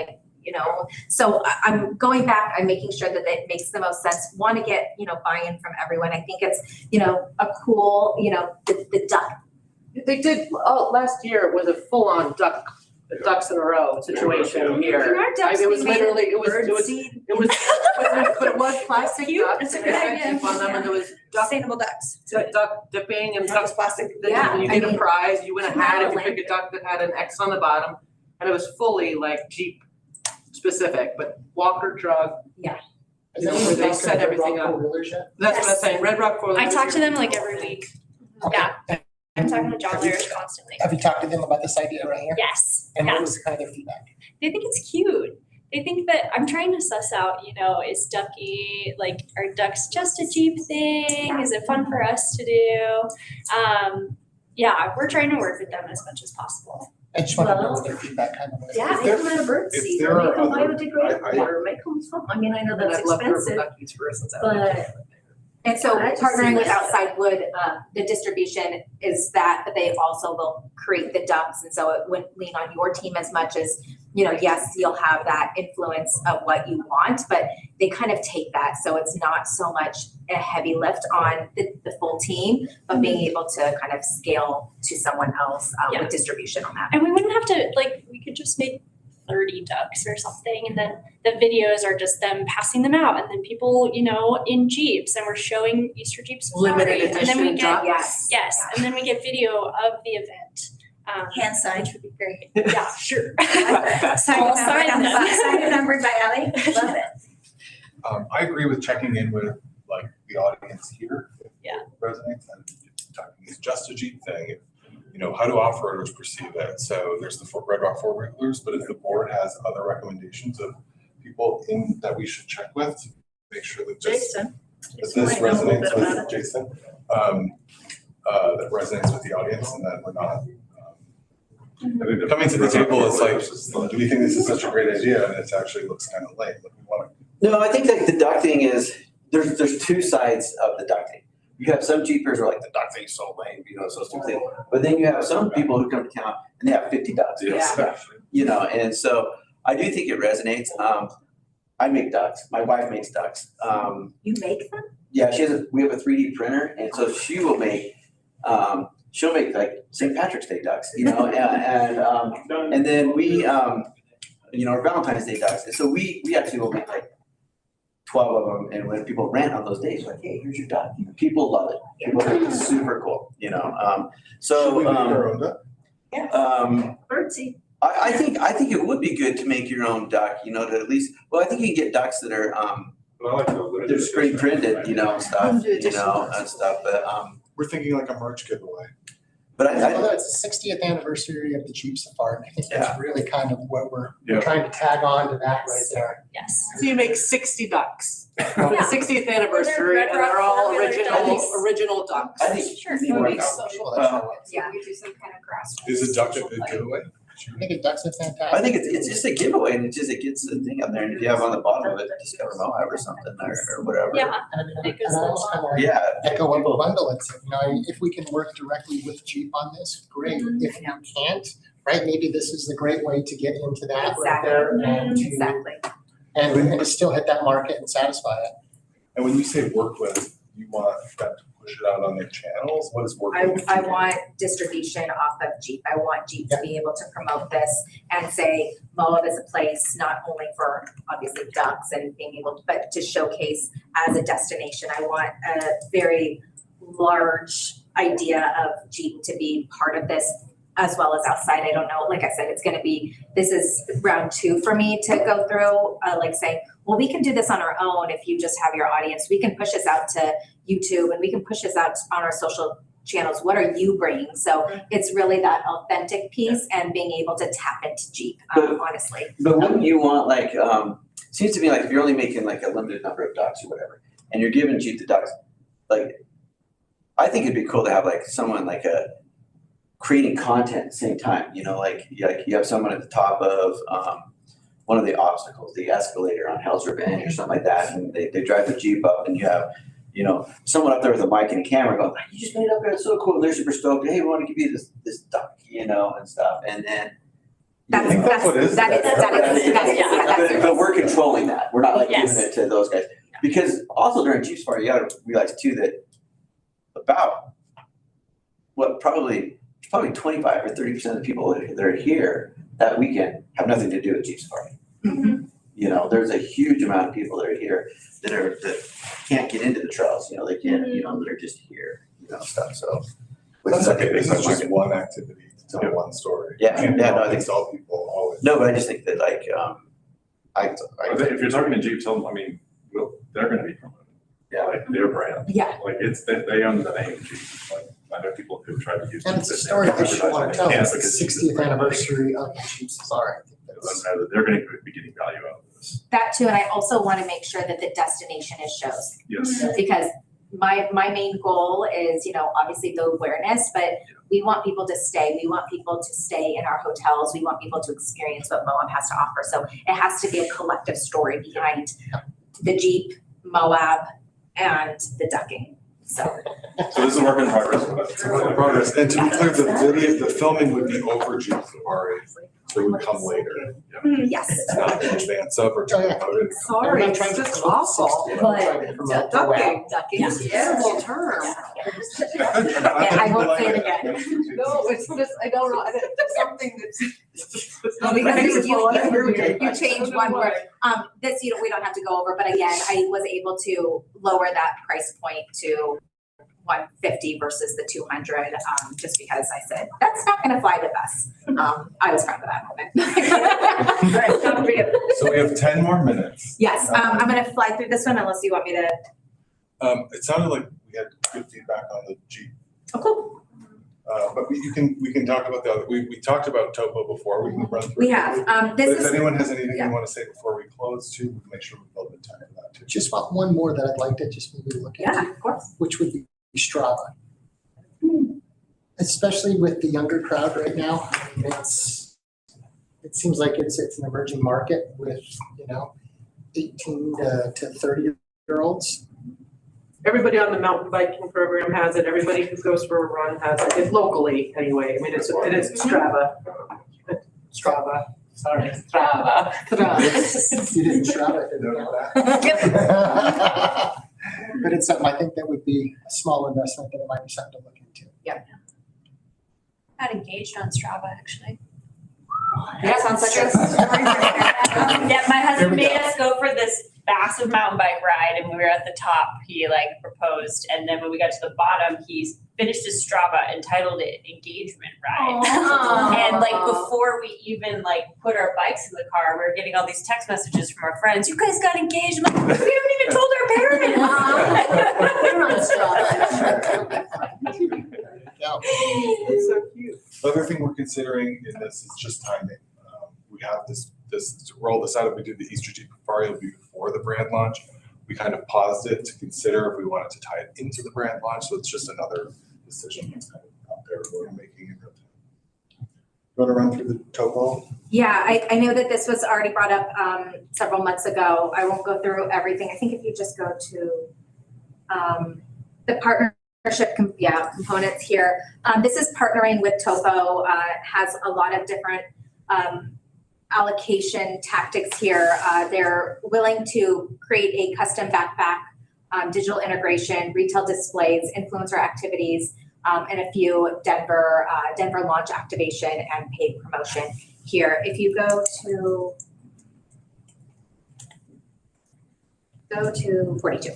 So I'm going back, I'm making sure that it makes the most sense. Want to get, buy-in from everyone. I think it's, a cool, the duck. They did, last year was a full-on ducks in a row situation here. It was literally, but it was plastic ducks. It's a good idea. On them, and there was Sustainable ducks. duck dipping and ducks plastic. You get a prize, you win a hat if you pick a duck that had an X on the bottom. And it was fully Jeep specific, but Walker truck. Yeah. Where they set everything up. That's what I'm saying, Red Rock 4-wheelers. I talk to them every week. Okay. Yeah. I'm talking to John Larish constantly. Have you talked to them about this idea right here? Yes. And what was kind of their feedback? They think it's cute. They think that I'm trying to suss out, is ducky, are ducks just a Jeep thing? Is it fun for us to do? We're trying to work with them as much as possible. I just want to know what their feedback kind of was. Yeah, make them out of birdseed, or make them biodegradable, or make them something. I mean, I know that's expensive, but And so I just partnering see with that. Outside Wood, the distribution is that, but they also will create the ducks. And so it wouldn't lean on your team as much as, yes, you'll have that influence of what you want, but they kind of take that. So it's not so much a heavy lift on the full team, but being able to kind of scale to someone else with distribution on that. And we wouldn't have to, we could just make 30 ducks or something, and then the videos are just them passing them out, and then people, in Jeeps, and we're showing Easter Jeep Safari. Limited And then we edition get, ducks. yes, and then we get video of the event. Hand signed would be great. Yeah, sure. Sign I'll and sign them. Signed and numbered by Ally, love it. I agree with checking in with like the audience here. Yeah. Resonates, and talking is just a Jeep thing. How do off-roaders perceive it? So there's the Red Rock four-wheelers, but if the board has other recommendations of people that we should check with, make sure that Jason. this might know a little bit resonates about with Jason, that resonates with the audience, and that we're not coming to the table. It's like, do we think this is such a great idea? And it actually looks kind of lame. No, I think that the duck thing is, there's two sides of the duck thing. You have some Jeepers who are like, the duck thing's so lame, so stupid. But then you have some people who come to town and they have 50 ducks. And so I do think it resonates. I make ducks. My wife makes ducks. You make them? Yeah, we have a 3D printer, and so she'll make like St. Patrick's Day ducks, and then we, our Valentine's Day ducks. And so we actually will make like 12 of them, and when people rant on those days, like, hey, here's your duck. People love it. People think it's super cool, So, Should we make our own duck? Birdseed. I think it would be good to make your own duck, to at least, I think you can get ducks that are, But I like the limited they're screen edition. printed, and stuff, and stuff, but, We're thinking like a merch giveaway. but Although it's the 60th anniversary of the Jeep Safari, I think that's really kind of what we're Yeah. trying to tag on to that right there. Yes. So you make 60 ducks. Yeah. 60th anniversary, Red and Rock they're all four-wheeler ducks. original ducks. I think Sure. you work out. Yeah. We do some kind of grass. Is a duck a good giveaway? I think it ducks are fantastic. I think it's just a giveaway, and it gets the thing up there, and if you have on the bottom of it, Discover Moab or something, or whatever. Yeah. And It goes I almost kind of Yeah. echo what Wendell had said, if we can work directly with Jeep on this, great. If you can't, right, maybe this is the great way to get into that right there and to, Exactly. and to still hit that market and satisfy it. And when you say work with, you want them to push it out on their channels? What is working with? I want distribution off of Jeep. I want Jeep to be able to promote this and say Moab is a place not only for obviously ducks and being able, but to showcase as a destination. I want a very large idea of Jeep to be part of this as well as outside. I don't know, like I said, this is round 2 for me to go through, saying, well, we can do this on our own if you just have your audience. We can push this out to YouTube and we can push this out on our social channels. What are you bringing? So it's really that authentic piece and being able to tap into Jeep, honestly. But wouldn't you want seems to me like if you're only making like a limited number of ducks or whatever, and you're giving Jeep the ducks, I think it'd be cool to have someone creating content at the same time, you have someone at the top of one of the obstacles, the escalator on Hell's Revenge or something like that, and they drive the Jeep up and you have, someone up there with a mic and a camera going, you just made it up there, it's so cool, they're super stoked, hey, we want to give you this duck, and stuff, and then. That is. But we're controlling that, we're not Yes. giving it to those guys, because also during Jeep Safari, you gotta realize too that about, probably 25 or 30% of the people that are here that weekend have nothing to do with Jeep Safari. There's a huge amount of people that are here that can't get into the trails, they can't, that are just here, stuff, so. That's okay, this is just one activity to tell one story. Yeah, You can't yeah, no, I think tell people always. No, but I just think that If you're talking to Jeep, tell them, they're gonna be promoted. Yeah. Their brand. Yeah. They own the name Jeep. I know people who try to use. And it's a story that you want to tell. It's the 60th anniversary of the Jeep Safari. I think that's- They're gonna be getting value out of this. That too, and I also want to make sure that the destination is shows. Yes. Because my main goal is, obviously the awareness, but we want people to stay. We want people to stay in our hotels. We want people to experience what Moab has to offer. So it has to be a collective story behind the Jeep, Moab, and the decking, so. So this is a work in progress, but It's a work in progress. And to be clear, the filming would be over June Safari, so it would come later. Yes. It's not in advance of or to promote it. Sorry, I'm not it's trying to just promote awful. 60, I'm But- trying to promote the Ducking, Decking. it's a terrible term. And I won't say it again. No, it's just, I don't know, it's something that's. Well, because you changed one word. This, we don't have to go over, but again, I was able to lower that price point to 150 versus the 200, just because I said, that's not gonna fly with us. I was proud of that moment. All right, Tom, for you. So we have 10 more minutes. Yes, I'm gonna fly through this one unless you want me to. It sounded like we had good feedback on the Jeep. Oh, cool. But we can talk about the other, we talked about topo before, we can run through. We have, But this if is, anyone has anything yeah. you want to say before we close too, we'll make sure we build the time for that too. Just one more that I'd like to just maybe look at. yeah, of course. Which would be Strava. Especially with the younger crowd right now, it seems like it's an emerging market with, 18 to 30-year-olds. Everybody on the mountain biking program has it, everybody who goes for a run has it, it's locally anyway, I mean, it is Strava. Strava, sorry, Strava. You didn't Strava, didn't you? But it's something I think that would be a small investment that it might be something to look into. Not engaged on Strava, actually. Yeah, sounds like a. Yeah, my Here husband we made go. us go for this massive mountain bike ride, and when we were at the top, he proposed, and then when we got to the bottom, he finished his Strava and titled it Engagement Ride. And before we even put our bikes in the car, we were getting all these text messages from our friends. You guys got engaged? I'm like, we haven't even told our parents. We're on Strava. Yeah. It's so cute. The other thing we're considering in this is just timing. We have this to roll this out. If we did the Easter Jeep Safari, it'll be before the brand launch. We kind of paused it to consider if we wanted to tie it into the brand launch. So it's just another decision that's kind of out there we're making in real time. You want to run through the topo? Yeah, I know that this was already brought up several months ago. I won't go through everything. I think if you just go to the partnership components here. This is partnering with Topo, has a lot of different allocation tactics here. They're willing to create a custom backpack, digital integration, retail displays, influencer activities, and a few Denver launch activation and paid promotion here. If you go to 42.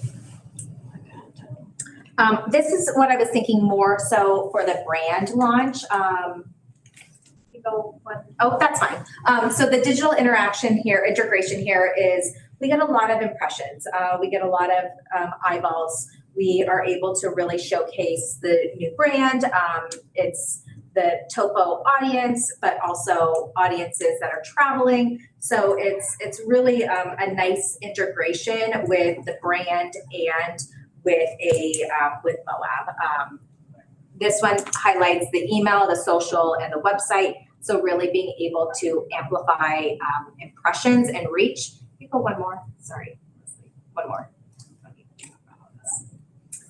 This is what I was thinking more so for the brand launch. That's fine. So the digital integration here is we get a lot of impressions. We get a lot of eyeballs. We are able to really showcase the new brand. It's the Topo audience, but also audiences that are traveling. So it's really a nice integration with the brand and with Moab. This one highlights the email, the social, and the website. So really being able to amplify impressions and reach. You go one more. Sorry, one more.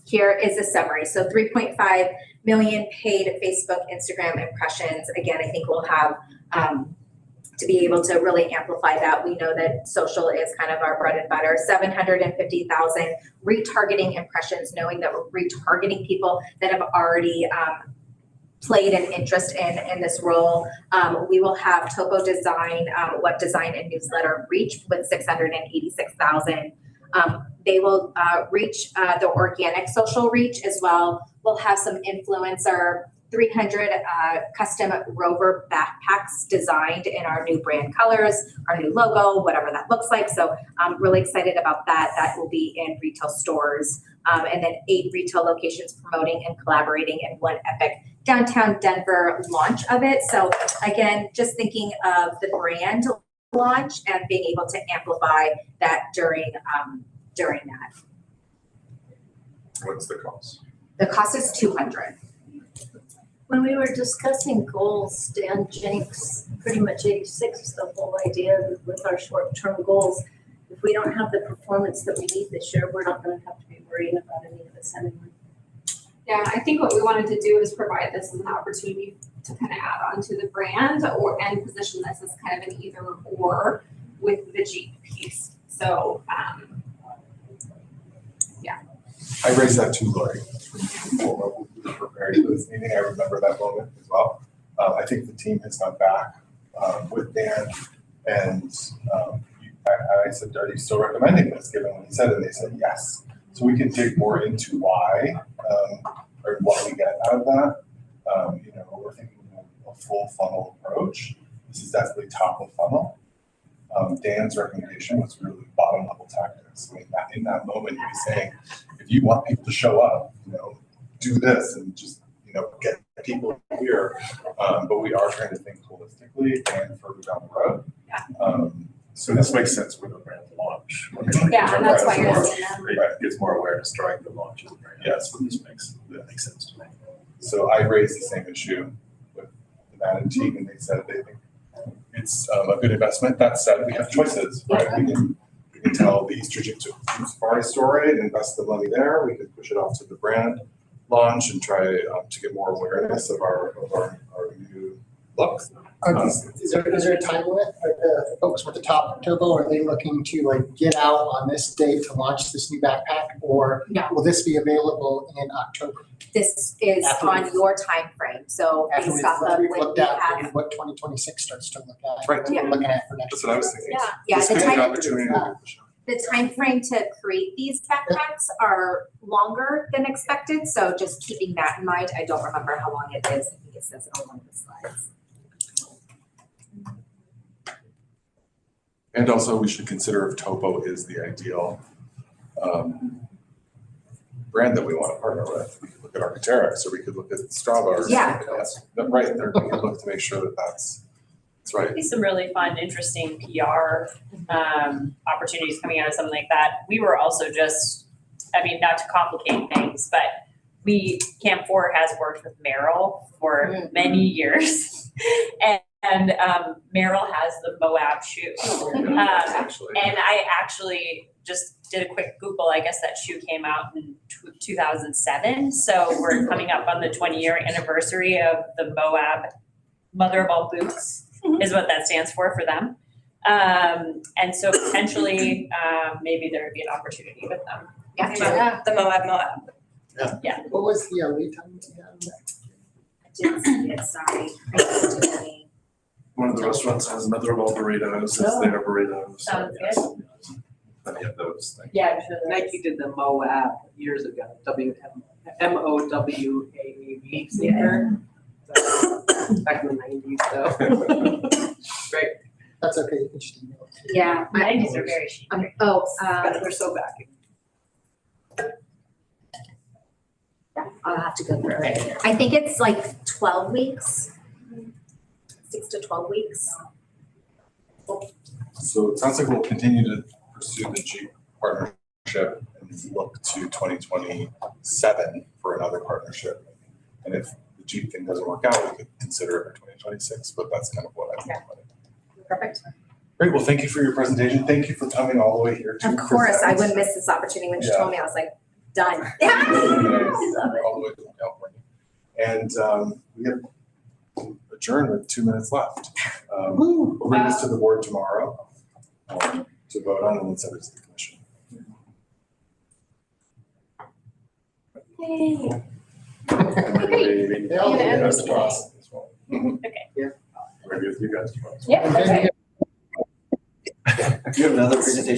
Here is a summary. So 3.5 million paid Facebook, Instagram impressions. Again, I think we'll have to be able to really amplify that. We know that social is kind of our bread and butter. 750,000 retargeting impressions, knowing that we're retargeting people that have already played an interest in this role. We will have Topo Design, web design and newsletter reach with 686,000. They will reach the organic social reach as well. We'll have some influencer 300 custom Rover backpacks designed in our new brand colors, our new logo, whatever that looks like. So I'm really excited about that. That will be in retail stores. And then 8 retail locations promoting and collaborating in one epic downtown Denver launch of it. So again, just thinking of the brand launch and being able to amplify that during that. What's the cost? The cost is $200. When we were discussing goals, Dan Jenks, pretty much 86, the whole idea with our short-term goals. If we don't have the performance that we need this year, we're not going to have to be worried worrying about any of this anymore. Yeah, I think what we wanted to do is provide this as an opportunity to kind of add on to the brand and position this as kind of an either or with the Jeep piece. So, I raised that too, Lori. Before we were preparing for this meeting, I remember that moment as well. I think the team has gone back with Dan and I said, are you still recommending this, given what he said? And they said, yes. So we can dig more into why or what we get out of that. We're thinking of a full funnel approach. This is definitely top of funnel. Dan's recommendation was really bottom level tactics. I mean, in that moment, he was saying, if you want people to show up, do this and just, get people here. But we are trying to think holistically and further down the road. So this makes sense with the brand launch. yeah, and that's why you're Right. seeing them. It gets more awareness during the launch of the brand. Yes. So that makes sense to me. So I raised the same issue with the Madden team, and they said they think it's a good investment. That said, we have choices, right? We can tell the Easter Jeep Safari story and invest the money there. We could push it off to the brand launch and try to get more awareness of our new look. Is there a time limit? Are the folks with the top turbo, are they looking to get out on this date to launch this new backpack? Or No. will this be available in October? This is After on we've- your time frame. So After based off of we've when looked we at have, what 2026 starts to look at. Right. What we're looking at for next That's year. what I was thinking. yeah, This the could be an time, opportunity to the time frame to create these backpacks are longer than expected. So just keeping that in mind, I don't remember how long it is. I think it says it on one of the slides. And also, we should consider if Topo is the ideal brand that we want to partner with. We could look at Arc'teryx, or we could look at Strava, or Yeah. something else. Right, there, we could look to make sure that that's right. Be some really fun, interesting PR opportunities coming out of something like that. We were also not to complicate things, but Camp 4 has worked with Merrill for many years. And Merrill has the Moab shoe. Actually. And I actually just did a quick Google. I guess that shoe came out in 2007. So we're coming up on the 20-year anniversary of the Moab Mother of All Boots is what that stands for them. And so potentially maybe there would be an opportunity with them. Yeah. The Moab. What was the lead time that you had on that? I didn't see it, sorry. I didn't do any. One of the restaurants has Mother of All Burritos, it's their burritos. So, Sounds yes, plenty of those things. Yeah, I'm sure there is. Nike did the Moab years ago, MOWAAB sneaker. Back in the 90s, so. Great. That's okay, you can just email it. Yeah. The 90s are very chic. They're so back. I'll have to go through it. I think it's like 12 weeks. 6 to 12 weeks. So it sounds like we'll continue to pursue the Jeep partnership and look to 2027 for another partnership. And if the Jeep thing doesn't work out, we could consider it for 2026, but that's kind of what I'm thinking about it. Perfect. Great, well, thank you for your presentation. Thank you for coming all the way here to Of course, I present. wouldn't miss this opportunity. When she Yeah. told me, I was like, done. All Love it. the way from California. And we have adjourned with 2 minutes left. We'll bring this to the board tomorrow to vote on and then send it to the commission. Yay. Maybe They all I'll do get that. us to us as well. Okay. Yeah. Maybe with you guys tomorrow. Yeah, And then okay. Do you have another presentation